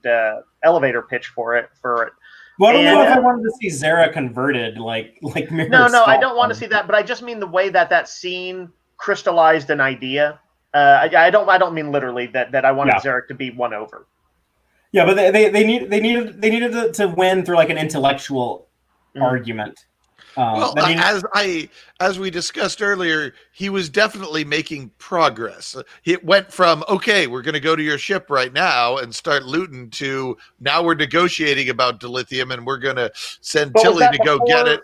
elevator pitch for it. Well, I don't know if I wanted to see Zara converted like Mirror. No, I don't want to see that, but I just mean the way that scene crystallized an idea. I don't mean literally that I wanted Zarek to be won over. Yeah, but they needed to win through like an intellectual argument. As we discussed earlier, he was definitely making progress. It went from, okay, we're going to go to your ship right now and start looting, to now we're negotiating about dilithium and we're going to send Tilly to go get it.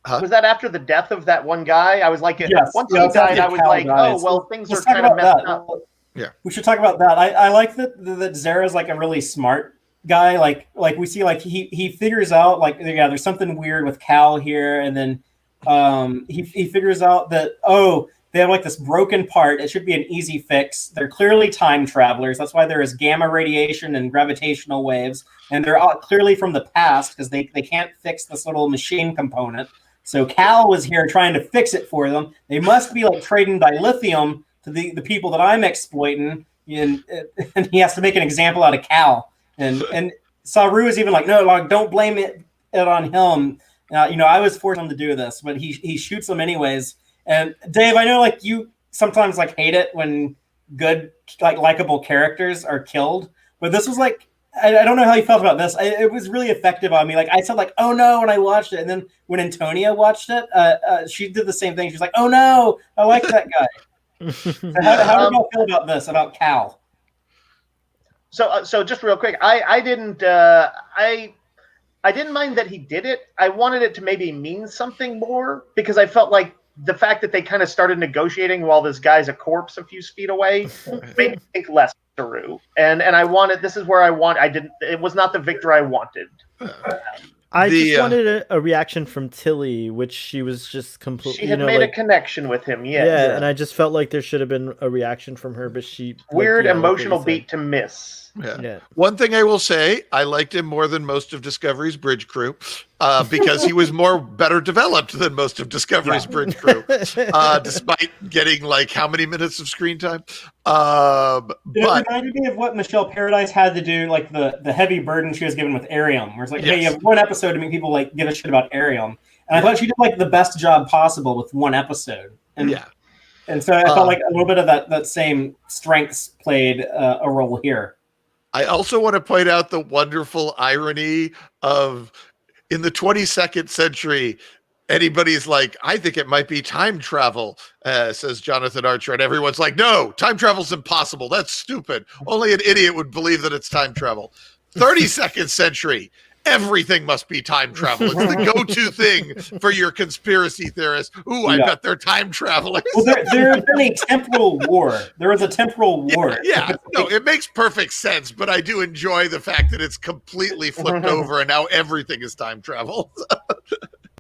Huh? Was that after the death of that one guy? I was like, once he died, I was like, things are kind of messed up. Yeah, we should talk about that. I like that Zara's like a really smart guy. Like we see like he figures out like there's something weird with Cal here, and then he figures out that they have like this broken part. It should be an easy fix. They're clearly time travelers. That's why there is gamma radiation and gravitational waves, and they're clearly from the past because they can't fix this little machine component. So Cal was here trying to fix it for them. They must be like trading dilithium to the people that I'm exploiting, and he has to make an example out of Cal. And Saru is even like, no, like, don't blame it on him. I was forcing him to do this, but he shoots them anyways. And Dave, I know like you sometimes like hate it when good like likable characters are killed, but this was like I don't know how you felt about this. It was really effective on me. Like I said, like oh no when I watched it, and then when Antonia watched it, she did the same thing. She's like, oh no, I like that guy. So how do you feel about this? About Cal? So just real quick, I didn't mind that he did it. I wanted it to maybe mean something more, because I felt like the fact that they kind of started negotiating while this guy's a corpse a few feet away made me think less of Saru. And I wanted, this is where I want, it was not the victor I wanted. I just wanted a reaction from Tilly, which she was just completely. She had made a connection with him, yes. Yeah, and I just felt like there should have been a reaction from her, but she weird emotional beat to miss. Yeah. One thing I will say, I liked him more than most of Discovery's bridge crew because he was better developed than most of Discovery's bridge crew, despite getting like how many minutes of screen time. It reminded me of what Michelle Paradise had to do, like the heavy burden she was given with Arium, where it's like, hey, you have one episode to make people like give a shit about Arium, and I thought she did like the best job possible with one episode, and and so I felt like a little bit of that same strengths played a role here. I also want to point out the wonderful irony of in the 22nd century, anybody's like, I think it might be time travel, says Jonathan Archer. And everyone's like, no, time travel's impossible. That's stupid. Only an idiot would believe that it's time travel. 32nd century, everything must be time travel. It's the go-to thing for your conspiracy theorists. Ooh, I bet they're time travelers. Well, there has been a temporal war. There was a temporal war. Yeah, no, it makes perfect sense, but I do enjoy the fact that it's completely flipped over and now everything is time travel.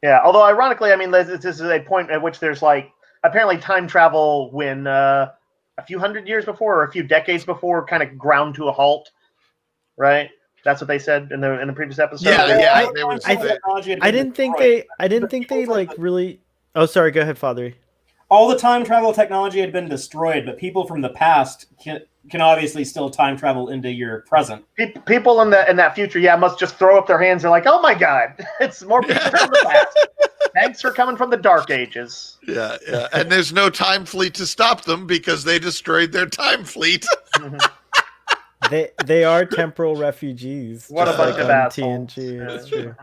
Yeah, although ironically, I mean, this is a point at which there's like apparently time travel when a few hundred years before or a few decades before kind of ground to a halt, right? That's what they said in the previous episode. Yeah. I didn't think they like really. Oh, sorry. Go ahead, Father. All the time travel technology had been destroyed, but people from the past can obviously still time travel into your present. People in that future, must just throw up their hands. They're like, "Oh my God, it's more people from the past." Thanks for coming from the Dark Ages. Yeah, and there's no time fleet to stop them because they destroyed their time fleet. They are temporal refugees. What a bunch of assholes. TNG. That's true.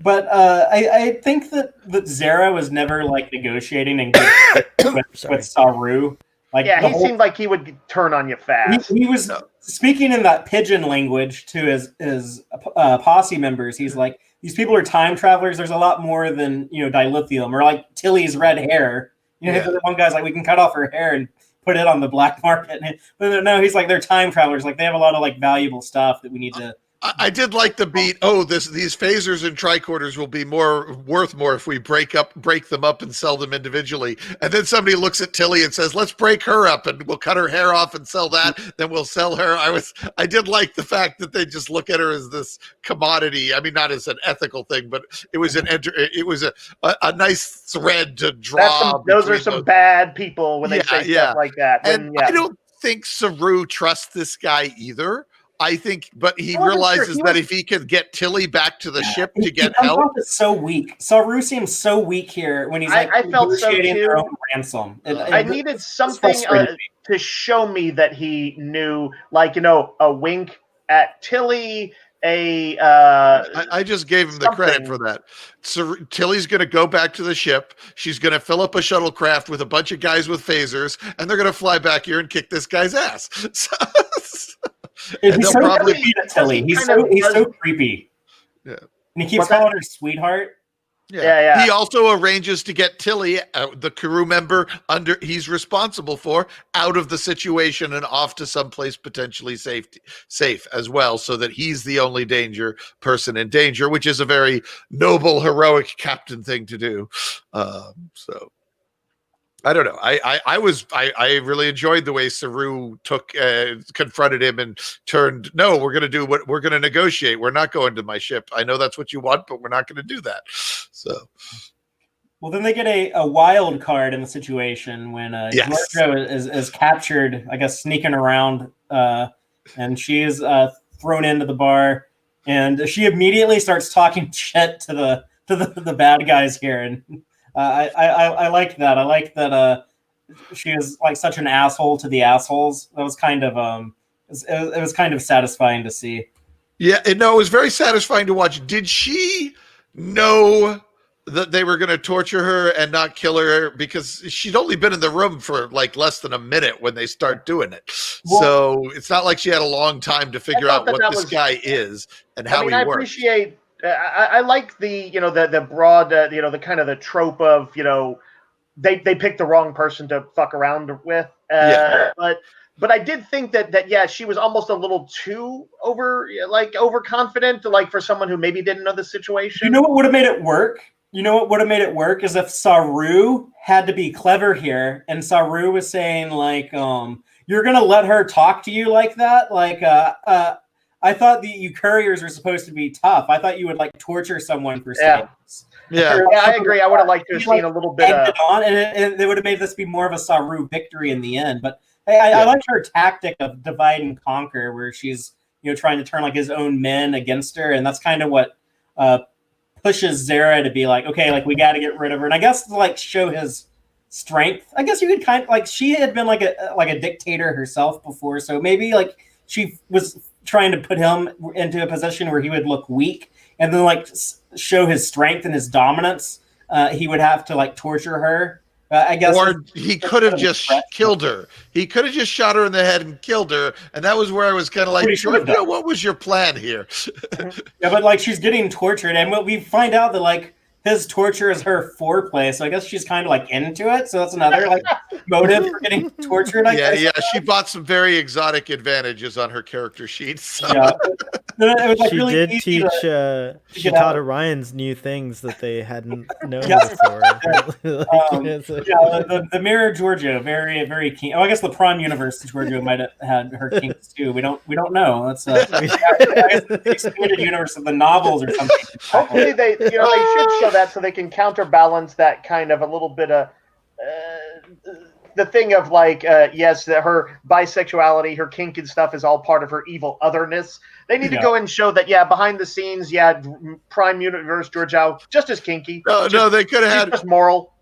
But I think that Zara was never like negotiating and with Saru. Like, he seemed like he would turn on you fast. He was speaking in that pigeon language to his posse members. He's like, these people are time travelers. There's a lot more than dilithium, or like Tilly's red hair. The one guy's like, we can cut off her hair and put it on the black market. But no, he's like, they're time travelers. Like, they have a lot of like valuable stuff that we need to. I did like the beat. Oh, these phasers and tricorders will be worth more if we break them up and sell them individually. And then somebody looks at Tilly and says, "Let's break her up and we'll cut her hair off and sell that. Then we'll sell her." I did like the fact that they just look at her as this commodity. I mean, not as an ethical thing, but it was a nice thread to draw. Those are some bad people when they say stuff like that. And I don't think Saru trusts this guy either. I think, but he realizes that if he could get Tilly back to the ship to get help, it's so weak. Saru seems so weak here when he's I felt so too. Their own ransom. I needed something to show me that he knew, like a wink at Tilly. I just gave him the credit for that. So Tilly's going to go back to the ship. She's going to fill up a shuttlecraft with a bunch of guys with phasers, and they're going to fly back here and kick this guy's ass. He's so creepy to Tilly. He's so creepy. Yeah. And he keeps calling her sweetheart. Yeah. He also arranges to get Tilly, the crew member he's responsible for, out of the situation and off to someplace potentially safe as well, so that he's the only person in danger, which is a very noble, heroic captain thing to do. So I don't know. I really enjoyed the way Saru confronted him and turned. No, we're going to negotiate. We're not going to my ship. I know that's what you want, but we're not going to do that. So, well, then they get a wild card in the situation when Giorgio is captured, I guess, sneaking around, and she is thrown into the bar, and she immediately starts talking shit to the bad guys here, and. I like that. I like that she is like such an asshole to the assholes. That was kind of it was kind of satisfying to see. Yeah, it was very satisfying to watch. Did she know that they were going to torture her and not kill her? Because she'd only been in the room for like less than a minute when they start doing it. Well, so it's not like she had a long time to figure out what this guy is and how he works. I like the the broad the kind of the trope of they picked the wrong person to fuck around with. But I did think that yeah, she was almost a little too overconfident, like for someone who maybe didn't know the situation. You know what would have made it work? You know what would have made it work is if Saru had to be clever here, and Saru was saying like, "You're gonna let her talk to you like that? Like, I thought you couriers were supposed to be tough. I thought you would like torture someone for status." Yeah, I agree. I would have liked to have seen a little bit of on, and they would have made this be more of a Saru victory in the end. But I liked her tactic of divide and conquer, where she's trying to turn like his own men against her, and that's kind of what pushes Zara to be like, okay, like we got to get rid of her, and I guess to like show his strength. I guess you could kind of like she had been like a dictator herself before, so maybe like she was trying to put him into a position where he would look weak, and then like show his strength and his dominance. He would have to like torture her. I guess, or he could have just killed her. He could have just shot her in the head and killed her, and that was where I was kind of like, Georgia, what was your plan here? Yeah, but like she's getting tortured, and we find out that like his torture is her foreplay, so I guess she's kind of like into it. So that's another like motive for getting tortured. I guess. Yeah. She bought some very exotic advantages on her character sheet. So. Yeah, it was, like, she really did easy teach. She taught Orion's new things that they hadn't known before. The mirror Giorgio, very very keen. Oh, I guess the Prime Universe Giorgio might have had her kinks too. We don't know. That's I guess the expanded universe of the novels or something. Hopefully they should show that so they can counterbalance that kind of a little bit of the thing of like yes, that her bisexuality, her kink and stuff is all part of her evil otherness. They need to go and show that behind the scenes, Prime Universe Giorgio just as kinky. No, they could have had just moral.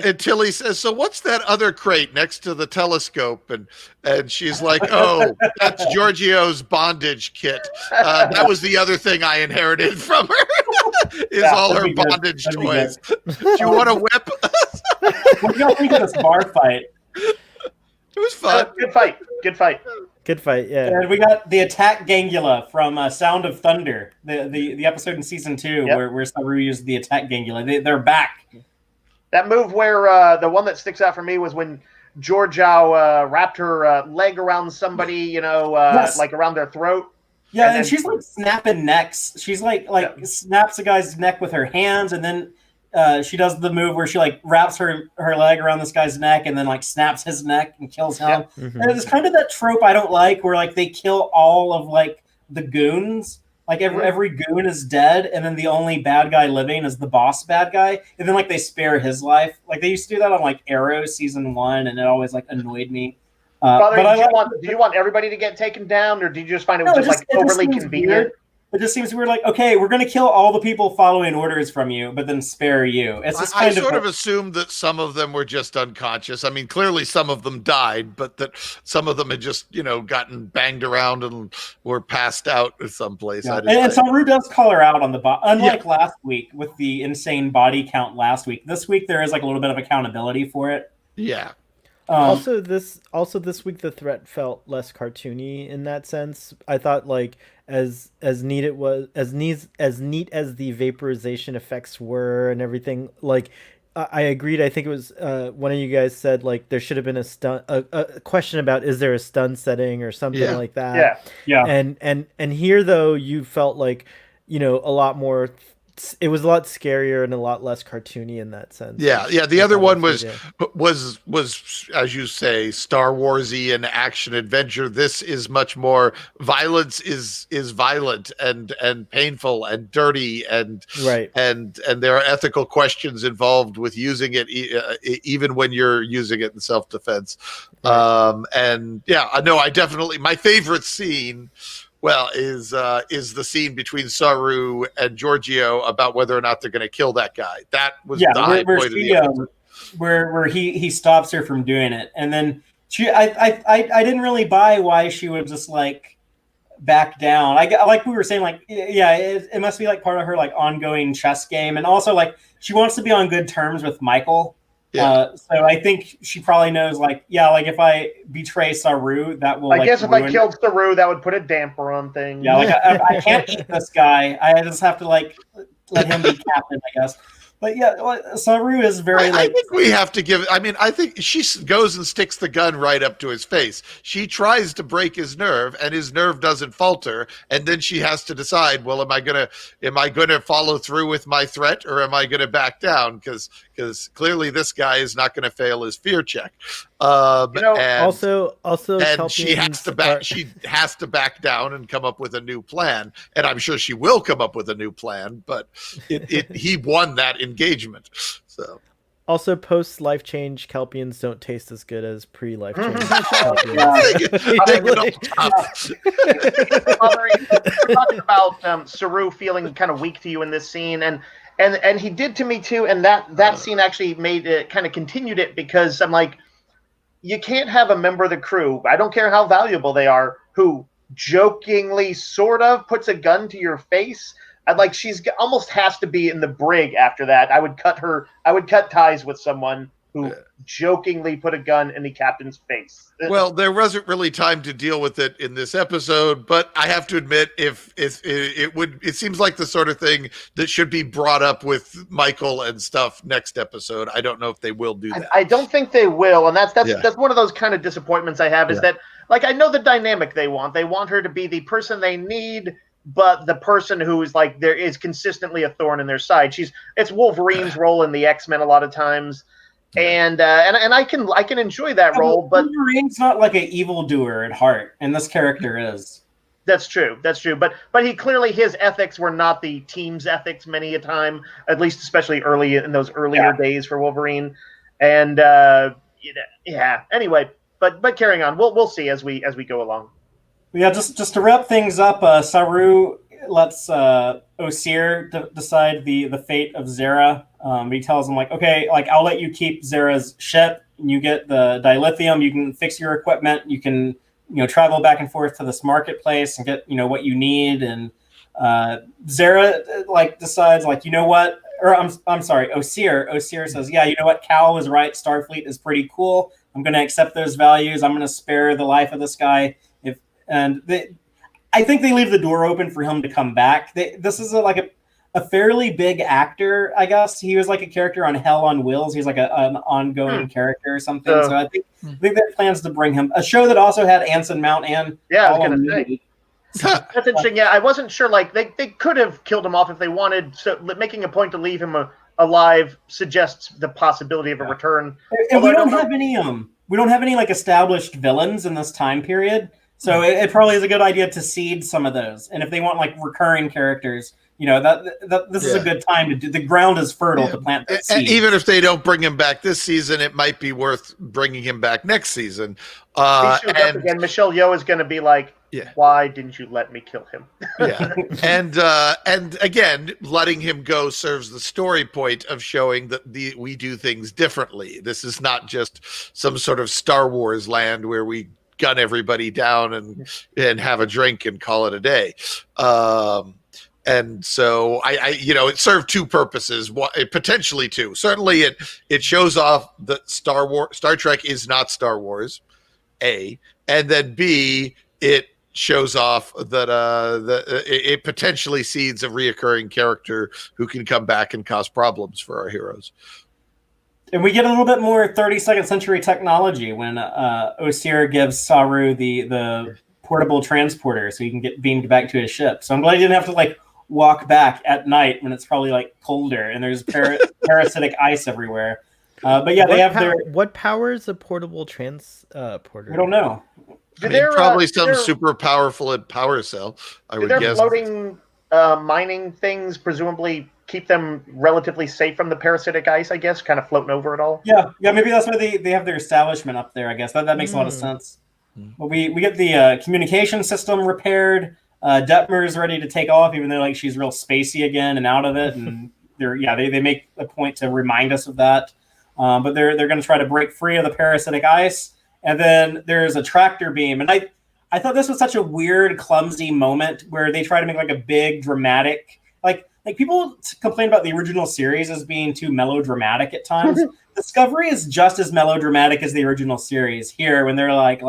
And Tilly says, "So what's that other crate next to the telescope?" And she's like, "Oh, that's Giorgio's bondage kit. That was the other thing I inherited from her. Is all her bondage toys. Do you want a whip?" What do y'all think of this bar fight? It was fun. Good fight. Good fight, yeah. And we got the attack gangula from Sound of Thunder, the episode in season 2 where Saru used the attack gangula. They're back. That move where the one that sticks out for me was when Giorgio wrapped her leg around somebody, like around their throat. Yeah, and she's like snapping necks. She's like snaps a guy's neck with her hands, and then she does the move where she like wraps her leg around this guy's neck and then like snaps his neck and kills him. Yep. Mm-hmm. And it's kind of that trope I don't like, where like they kill all of like the goons. Like every goon is dead, and then the only bad guy living is the boss bad guy, and then like they spare his life. Like they used to do that on like Arrow season 1, and it always like annoyed me. Father, do you want everybody to get taken down, or did you just find it was just like overly convenient? Weird. It just seems weird. Like, okay, we're going to kill all the people following orders from you, but then spare you. It's just I sort of assumed that some of them were just unconscious. I mean, clearly some of them died, but that some of them had just, gotten banged around and were passed out someplace. Yeah. And Saru does call her out on the body. Unlike last week with the insane body count last week, this week there is like a little bit of accountability for it. Yeah. Also this week the threat felt less cartoony in that sense. I thought like as neat as the vaporization effects were and everything, like I agreed. I think it was one of you guys said like there should have been a question about is there a stun setting or something like that. Yeah. And here though you felt like a lot more. It was a lot scarier and a lot less cartoony in that sense. Yeah. The other one was as you say, Star Warsy and action adventure. This is much more violence is violent and painful and dirty and right. And there are ethical questions involved with using it, even when you're using it in self-defense. Right. I definitely my favorite scene. Well, is the scene between Saru and Giorgio about whether or not they're going to kill that guy. That was the high point of the episode. Where he stops her from doing it, and then I didn't really buy why she would just like back down. Like we were saying, like it must be like part of her like ongoing chess game, and also like she wants to be on good terms with Michael. Yeah. So I think she probably knows, like, if I betray Saru, that will. I guess if I killed it. Saru, that would put a damper on things. Yeah, like I can't eat this guy. I just have to let him be captain, I guess. But yeah, Saru is very I think we have to give. I mean, I think she goes and sticks the gun right up to his face. She tries to break his nerve, and his nerve doesn't falter. And then she has to decide: well, am I gonna follow through with my threat, or am I gonna back down? Because clearly this guy is not going to fail his fear check. also and she has to back. She has to back down and come up with a new plan. And I'm sure she will come up with a new plan. But he won that engagement. So also post life change Kelpians don't taste as good as pre life change We're talking about Saru feeling kind of weak to you in this scene, and he did to me too. And that scene actually made it kind of continued it, because I'm like, you can't have a member of the crew, I don't care how valuable they are, who jokingly sort of puts a gun to your face. I'd like, she's almost has to be in the brig after that. I would cut ties with someone who jokingly put a gun in the captain's face. Well, there wasn't really time to deal with it in this episode, but I have to admit, it seems like the sort of thing that should be brought up with Michael and stuff next episode. I don't know if they will do that. I don't think they will, and that's one of those kind of disappointments I have, is that, like, I know the dynamic they want. They want her to be the person they need, but the person who is like, there is consistently a thorn in their side. It's Wolverine's role in the X-Men a lot of times. And I can enjoy that role, but Wolverine's not like an evildoer at heart, and this character is. That's true. But he clearly, his ethics were not the team's ethics many a time, at least especially early in those earlier days for Wolverine. And anyway, but carrying on, we'll see as we go along. Yeah, just to wrap things up, Saru lets Osir decide the fate of Zera. He tells him, like, okay, like, I'll let you keep Zera's ship. You get the dilithium. You can fix your equipment. You can, travel back and forth to this marketplace and get, what you need. And Zera decides, like, you know what? Or I'm sorry, Osir. Osir says, yeah, you know what? Cal was right. Starfleet is pretty cool. I'm going to accept those values. I'm going to spare the life of this guy. I think they leave the door open for him to come back. This is a fairly big actor, I guess. He was like a character on Hell on Wheels. He's like an ongoing character or something. So I think that plans to bring him. A show that also had Anson Mount and I was going to say. That's interesting. Yeah, I wasn't sure. Like, they could have killed him off if they wanted. So making a point to leave him alive suggests the possibility of a return. And we don't have any like established villains in this time period. So it probably is a good idea to seed some of those. And if they want like recurring characters, this is a good time to do. The ground is fertile to plant that seed. And even if they don't bring him back this season, it might be worth bringing him back next season. He shows up again. Michelle Yeoh is going to be like, why didn't you let me kill him? And again, letting him go serves the story point of showing that we do things differently. This is not just some sort of Star Wars land where we gun everybody down and have a drink and call it a day. And so it served two purposes, potentially two. Certainly it shows off that Star Trek is not Star Wars, A, and then B, it shows off that it potentially seeds a reoccurring character who can come back and cause problems for our heroes. And we get a little bit more 32nd century technology when Osir gives Saru the portable transporter so he can get beamed back to his ship. So I'm glad he didn't have to walk back at night when it's probably colder and there's parasitic ice everywhere. But yeah, they have what powers a portable transporter? We don't know. Probably some super powerful power cell, I would guess. Floating mining things presumably keep them relatively safe from the parasitic ice, I guess, kind of floating over it all. Yeah, maybe that's why they have their establishment up there, I guess. That makes a lot of sense. But we get the communication system repaired. Detmer's ready to take off, even though she's real spacey again and out of it. And they make a point to remind us of that. But they're going to try to break free of the parasitic ice. And then there's a tractor beam. And I thought this was such a weird, clumsy moment where they try to make a big, dramatic, like people complain about the original series as being too melodramatic at times. Discovery is just as melodramatic as the original series here, when they're like,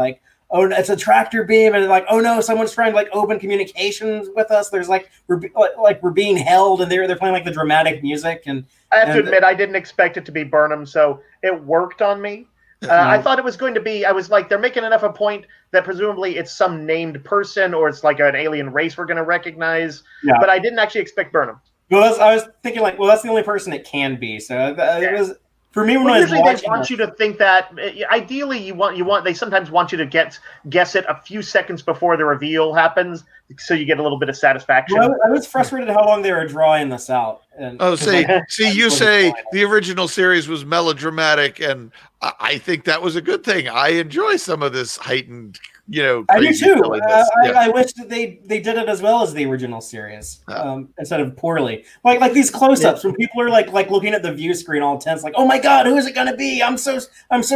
oh, it's a tractor beam, and like, oh no, someone's trying to like open communications with us. There's like we're being held, and they're playing like the dramatic music. And I have to admit, I didn't expect it to be Burnham, so it worked on me. I thought it was going to be. I was like, they're making enough a point that presumably it's some named person or it's like an alien race we're going to recognize. Yeah. But I didn't actually expect Burnham. Well, I was thinking like, well, that's the only person it can be. So it was. For me, when I was usually watching, they want you to think that. Ideally, you want. They sometimes want you to guess it a few seconds before the reveal happens, so you get a little bit of satisfaction. Well, I was frustrated how long they were drawing this out. See, you say the original series was melodramatic, and I think that was a good thing. I enjoy some of this heightened, I do too. I wish that they did it as well as the original series, instead of poorly. Like these close-ups when people are like looking at the view screen all tense, like, oh my god, who is it going to be? I'm so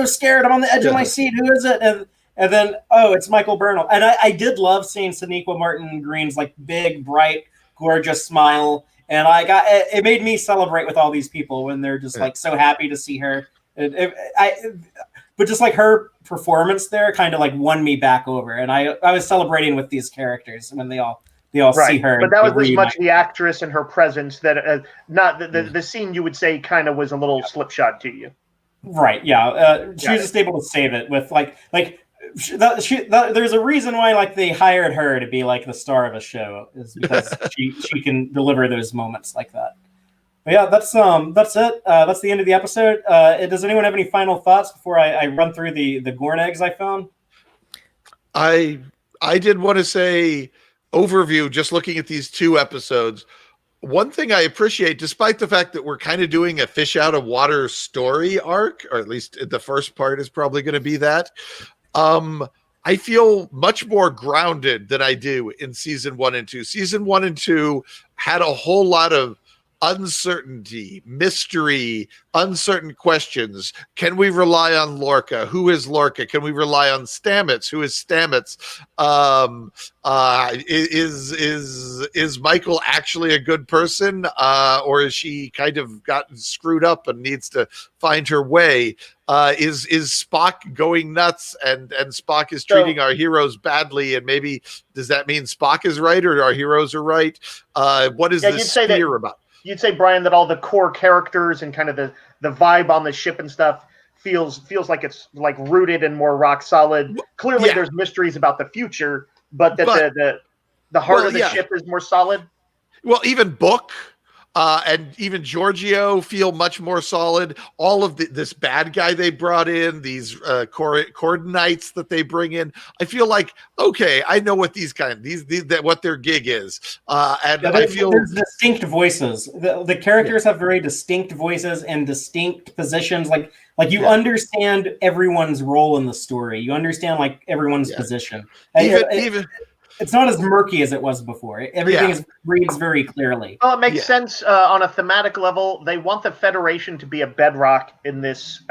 scared. I'm on the edge of my seat. Who is it? And then it's Michael Burnham. And I did love seeing Sonequa Martin Green's like big, bright, gorgeous smile. And it made me celebrate with all these people when they're just like so happy to see her. But just like her performance there kind of like won me back over, and I was celebrating with these characters when they all see her. But that was as much the actress and her presence that not the scene you would say kind of was a little slipshod to you. Right. Yeah. She was just able to save it with there's a reason why like they hired her to be like the star of a show, is because she can deliver those moments like that. But yeah, that's it. That's the end of the episode. Does anyone have any final thoughts before I run through the Gorn eggs I found? I did want to say overview, just looking at these two episodes. One thing I appreciate, despite the fact that we're kind of doing a fish out of water story arc, or at least the first part is probably going to be that. I feel much more grounded than I do in season 1 and 2. Season 1 and 2 had a whole lot of uncertainty, mystery, uncertain questions. Can we rely on Lorca? Who is Lorca? Can we rely on Stamets? Who is Stamets? Is Michael actually a good person, or is she kind of gotten screwed up and needs to find her way? Is Spock going nuts, and Spock is treating our heroes badly, and maybe does that mean Spock is right or our heroes are right? What is this fear about? You'd say, Brian, that all the core characters and kind of the vibe on the ship and stuff feels like it's like rooted and more rock solid. Clearly, there's mysteries about the future, but that the heart of the ship is more solid. Well, even Book and even Giorgio feel much more solid. All of this bad guy they brought in, these coordinates that they bring in, I feel like, okay, I know what what their gig is. And I feel there's distinct voices. The characters have very distinct voices and distinct positions. Like you understand everyone's role in the story. You understand like everyone's position. Even it's not as murky as it was before. Everything reads very clearly. Well, it makes sense on a thematic level. They want the Federation to be a bedrock in this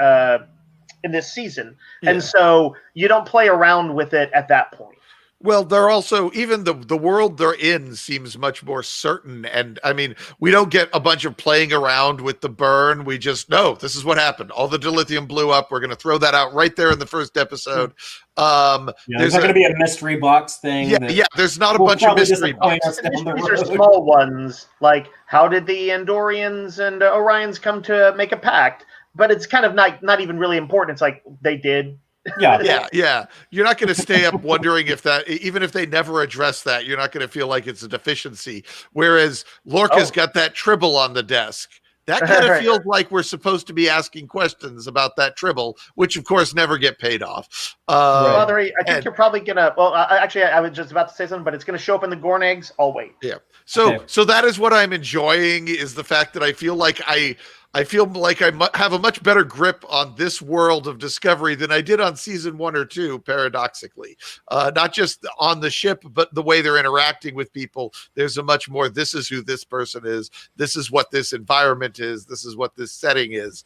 season, and so you don't play around with it at that point. Well, they're also, even the world they're in seems much more certain. And I mean, we don't get a bunch of playing around with the burn. We just know this is what happened. All the dilithium blew up. We're going to throw that out right there in the first episode. There's not going to be a mystery box thing. There's not a bunch of mystery boxes. These are small ones. Like, how did the Andorians and Orions come to make a pact? But it's kind of not even really important. It's like, they did. Yeah. You're not going to stay up wondering if that, even if they never address that, you're not going to feel like it's a deficiency. Whereas Lorca's got that tribble on the desk. That kind of feels like we're supposed to be asking questions about that tribble, which of course never get paid off. I think you're probably gonna. Well, actually, I was just about to say something, but it's gonna show up in the Gorn eggs. I'll wait. Yeah. So that is what I'm enjoying, is the fact that I feel like I have a much better grip on this world of Discovery than I did on season 1 or 2, paradoxically. Not just on the ship, but the way they're interacting with people. There's a much more, this is who this person is. This is what this environment is. This is what this setting is.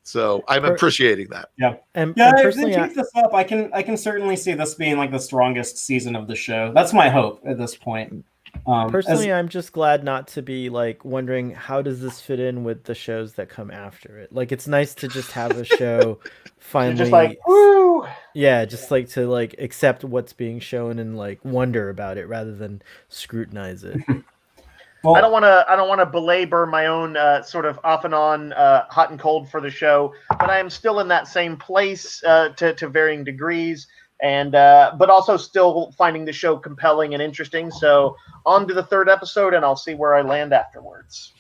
So I'm appreciating that. Yeah. And personally, if they keep this up, I can certainly see this being like the strongest season of the show. That's my hope at this point. Personally, I'm just glad not to be like wondering how does this fit in with the shows that come after it. Like, it's nice to just have a show finally, just like, woo! Yeah, just like to like accept what's being shown and like wonder about it rather than scrutinize it. Well, I don't want to belabor my own sort of off and on hot and cold for the show, but I am still in that same place to varying degrees, and but also still finding the show compelling and interesting. So on to the third episode, and I'll see where I land afterwards.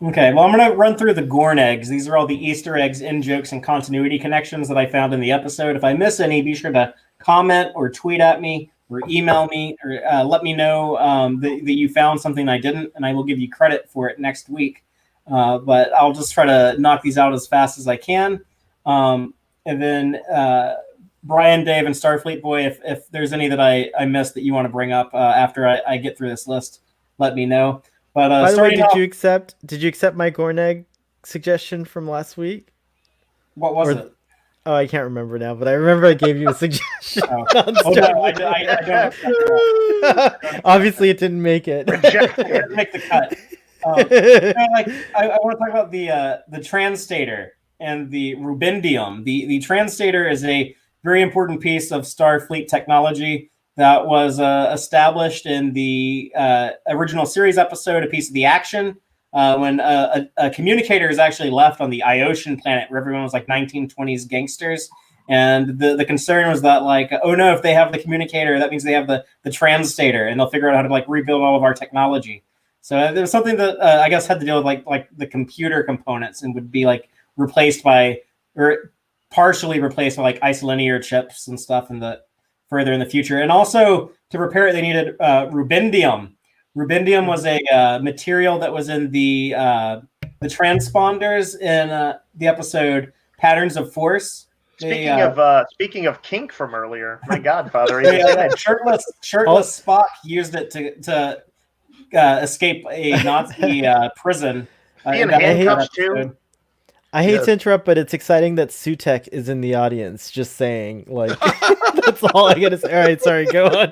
Okay, well, I'm going to run through the Gorn eggs. These are all the Easter eggs, in-jokes, and continuity connections that I found in the episode. If I miss any, be sure to comment or tweet at me or email me or let me know that you found something I didn't, and I will give you credit for it next week. But I'll just try to knock these out as fast as I can. And then Brian, Dave, and Starfleet Boy, if there's any that I missed that you want to bring up after I get through this list, let me know. But by the way, did you accept my Gornegg suggestion from last week? What was it? Oh, I can't remember now, but I remember I gave you a suggestion. No, I don't. Obviously, it didn't make it. Didn't make the cut. I want to talk about the translator and the rubendium. The translator is a very important piece of Starfleet technology that was established in the original series episode, A Piece of the Action, when a communicator is actually left on the Iosian planet where everyone was like 1920s gangsters. And the concern was that, like, oh no, if they have the communicator, that means they have the translator, and they'll figure out how to like rebuild all of our technology. So there was something that I guess had to deal with like the computer components and would be like replaced by, or partially replaced by like isolinear chips and stuff further in the future. And also to repair it, they needed rubendium. Rubendium was a material that was in the transponders in the episode Patterns of Force. Speaking of kink from earlier, my Godfather, shirtless Spock used it to escape a Nazi prison. In handcuffs too. I hate to interrupt, but it's exciting that Sutek is in the audience. Just saying, like, that's all I gotta say. All right, sorry, go on.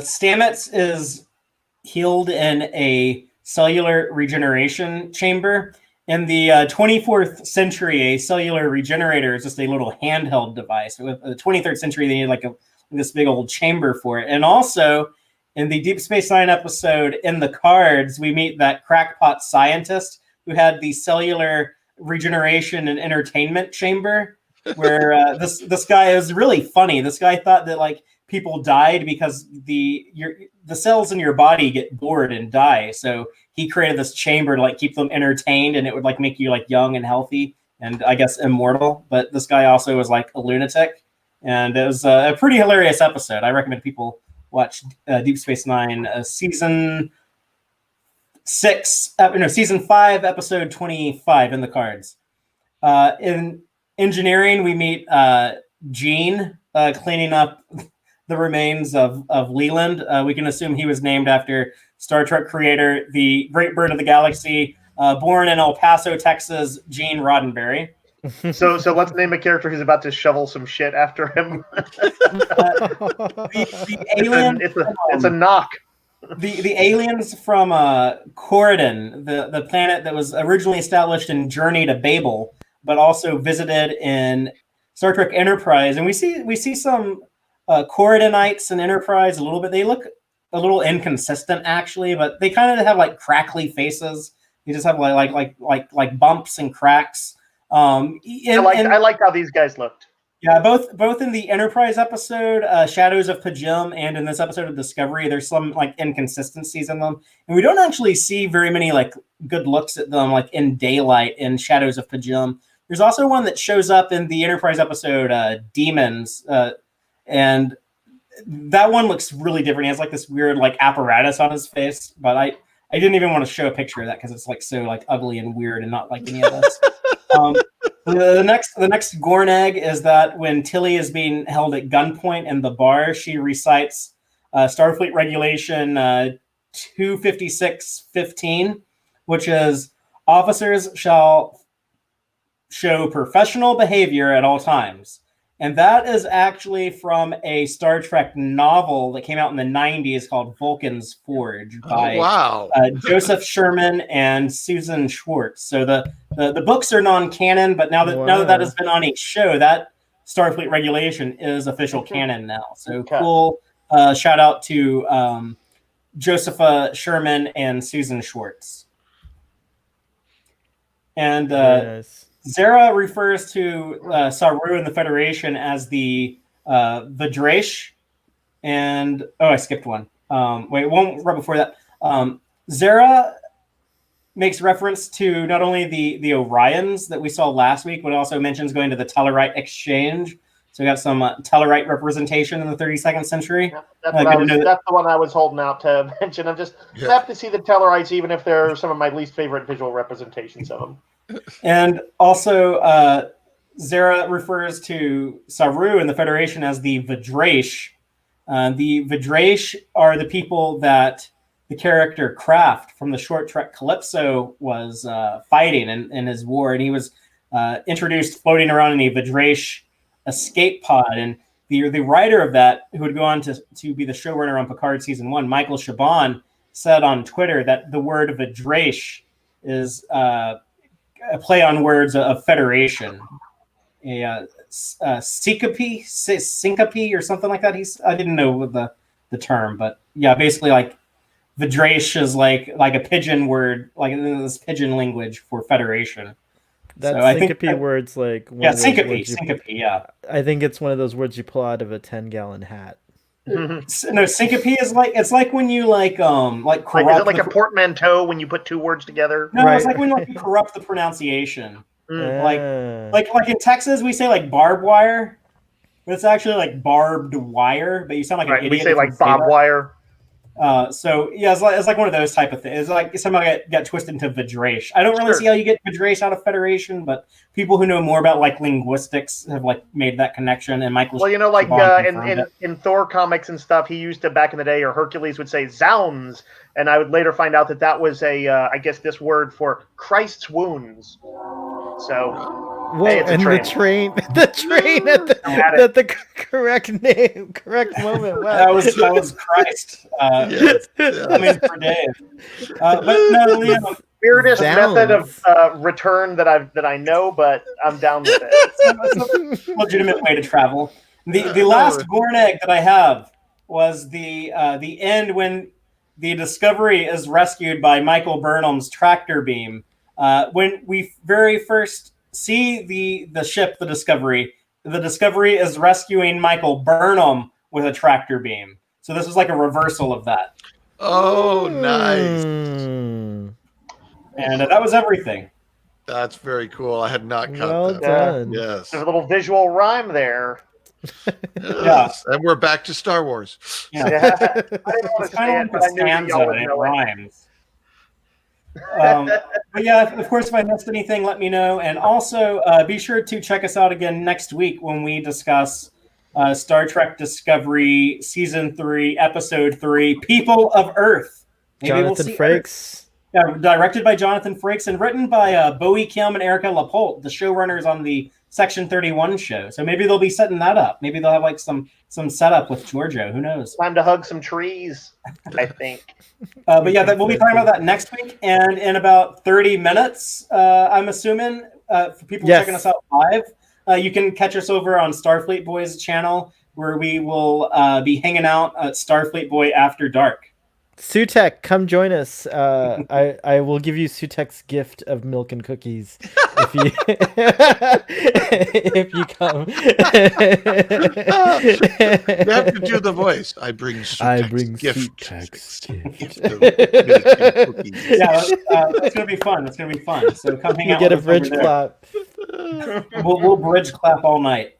Stamets is healed in a cellular regeneration chamber. In the 24th century, a cellular regenerator is just a little handheld device. With the 23rd century, they needed like this big old chamber for it. And also, in the Deep Space Nine episode, In the Cards, we meet that crackpot scientist who had the cellular regeneration and entertainment chamber, where this guy is really funny. This guy thought that like people died because the cells in your body get bored and die. So he created this chamber to like keep them entertained, and it would like make you like young and healthy and I guess immortal. But this guy also was like a lunatic, and it was a pretty hilarious episode. I recommend people watch Deep Space Nine, season 5, episode 25, In the Cards. In engineering, we meet Gene cleaning up the remains of Leland. We can assume he was named after Star Trek creator, the Great Bird of the Galaxy, born in El Paso, Texas, Gene Roddenberry. So let's name a character who's about to shovel some shit after him. The alien. It's a knock. The aliens from Corridon, the planet that was originally established in Journey to Babel, but also visited in Star Trek Enterprise, and we see some Corridonites in Enterprise a little bit. They look a little inconsistent actually, but they kind of have like crackly faces. They just have like bumps and cracks. I like how these guys looked. Yeah, both in the Enterprise episode, Shadows of Pajim, and in this episode of Discovery, there's some like inconsistencies in them, and we don't actually see very many like good looks at them like in daylight in Shadows of Pajim. There's also one that shows up in the Enterprise episode Demons, and that one looks really different. He has like this weird like apparatus on his face, but I didn't even want to show a picture of that because it's like so like ugly and weird and not like any of this. The next Gorn egg is that when Tilly is being held at gunpoint in the bar, she recites Starfleet Regulation 256.15, which is officers shall show professional behavior at all times. And that is actually from a Star Trek novel that came out in the 90s called Vulcan's Forge by Joseph Sherman and Susan Schwartz. So the books are non-canon, but now that that has been on a show, that Starfleet regulation is official canon now. So cool. Shout out to Josepha Sherman and Susan Schwartz. And Zara refers to Saru and the Federation as the Vajraysh. And I skipped one. One right before that. Zara makes reference to not only the Orions that we saw last week, but also mentions going to the Tellarite exchange. So we got some Tellarite representation in the 32nd century. Yeah, that's the one I was holding out to mention. I'm just happy to see the Tellarites, even if they're some of my least favorite visual representations of them. And also, Zara refers to Saru and the Federation as the Vajraysh. The Vajraysh are the people that the character Kraft from the short trek Calypso was fighting in his war. And he was introduced floating around in a Vajraysh escape pod. And the writer of that, who would go on to be the showrunner on Picard Season 1, Michael Chabon, said on Twitter that the word Vajraysh is a play on words of Federation. Syncope or something like that. I didn't know the term, but yeah, basically like Vajraysh is like a pigeon word, like this pigeon language for Federation. That so syncope word's like syncope. Yeah, I think it's one of those words you pull out of a 10-gallon hat. No, syncope is like when you corrupt. Is it like a portmanteau when you put two words together? No, it's like when you corrupt the pronunciation. Like in Texas, we say like barbed wire, but it's actually like barbed wire. But you sound like an idiot. We say like bob wire. So yeah, it's like one of those type of things. It's like somehow got twisted into Vajraysh. I don't really see how you get Vajraysh out of Federation, but people who know more about like linguistics have like made that connection. And Michael, well, like in Thor comics and stuff, he used to back in the day, or Hercules would say "zounds," and I would later find out that was I guess this word for Christ's wounds. So. Whoa, and the train at the correct moment. Wow. That was Christ. I mean, for Dave. But no, Liam, weirdest method of return that I know, but I'm down with it. It's a legitimate way to travel. The last Gorn egg that I have was the end when the Discovery is rescued by Michael Burnham's tractor beam. When we very first see the ship, the Discovery is rescuing Michael Burnham with a tractor beam. So this is like a reversal of that. Oh, nice. And that was everything. That's very cool. I had not caught well that. Done. Yes. There's a little visual rhyme there. Yes. And we're back to Star Wars. Yeah. I didn't want to say it, but I knew y'all would know it. Rhymes. But yeah, of course, if I missed anything, let me know. And also, be sure to check us out again next week when we discuss Star Trek Discovery Season 3, Episode 3, People of Earth. Maybe Jonathan Frakes. Yeah, directed by Jonathan Frakes and written by Bowie Kim and Erica Lapolte, the showrunners on the Section 31 show. So maybe they'll be setting that up. Maybe they'll have like some setup with Giorgio. Who knows? Time to hug some trees, I think. But yeah, we'll be talking about that next week. And in about 30 minutes, I'm assuming, for people checking us out live, you can catch us over on Starfleet Boys channel, where we will be hanging out at Starfleet Boy After Dark. Sutek, come join us. I will give you Sutek's gift of milk and cookies if you if you come. You have to do the voice. I bring Sutek's gift. Yeah, it's gonna be fun. It's gonna be fun. So come hang out. You get a bridge clap. We'll bridge clap all night.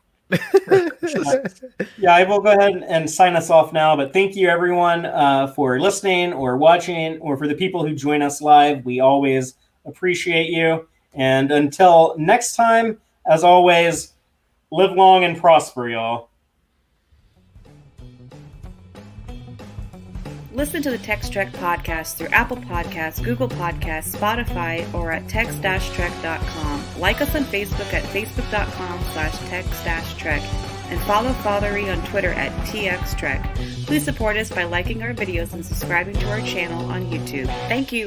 Yeah, I will go ahead and sign us off now, but thank you everyone for listening or watching, or for the people who join us live. We always appreciate you, and until next time, as always, live long and prosper, y'all. Listen to the Tex-Trek podcast through Apple Podcasts, Google Podcasts, Spotify, or at tex-trek.com. Like us on Facebook at facebook.com/tex-trek. And follow Fathery on Twitter at TXTrek. Please support us by liking our videos and subscribing to our channel on YouTube. Thank you.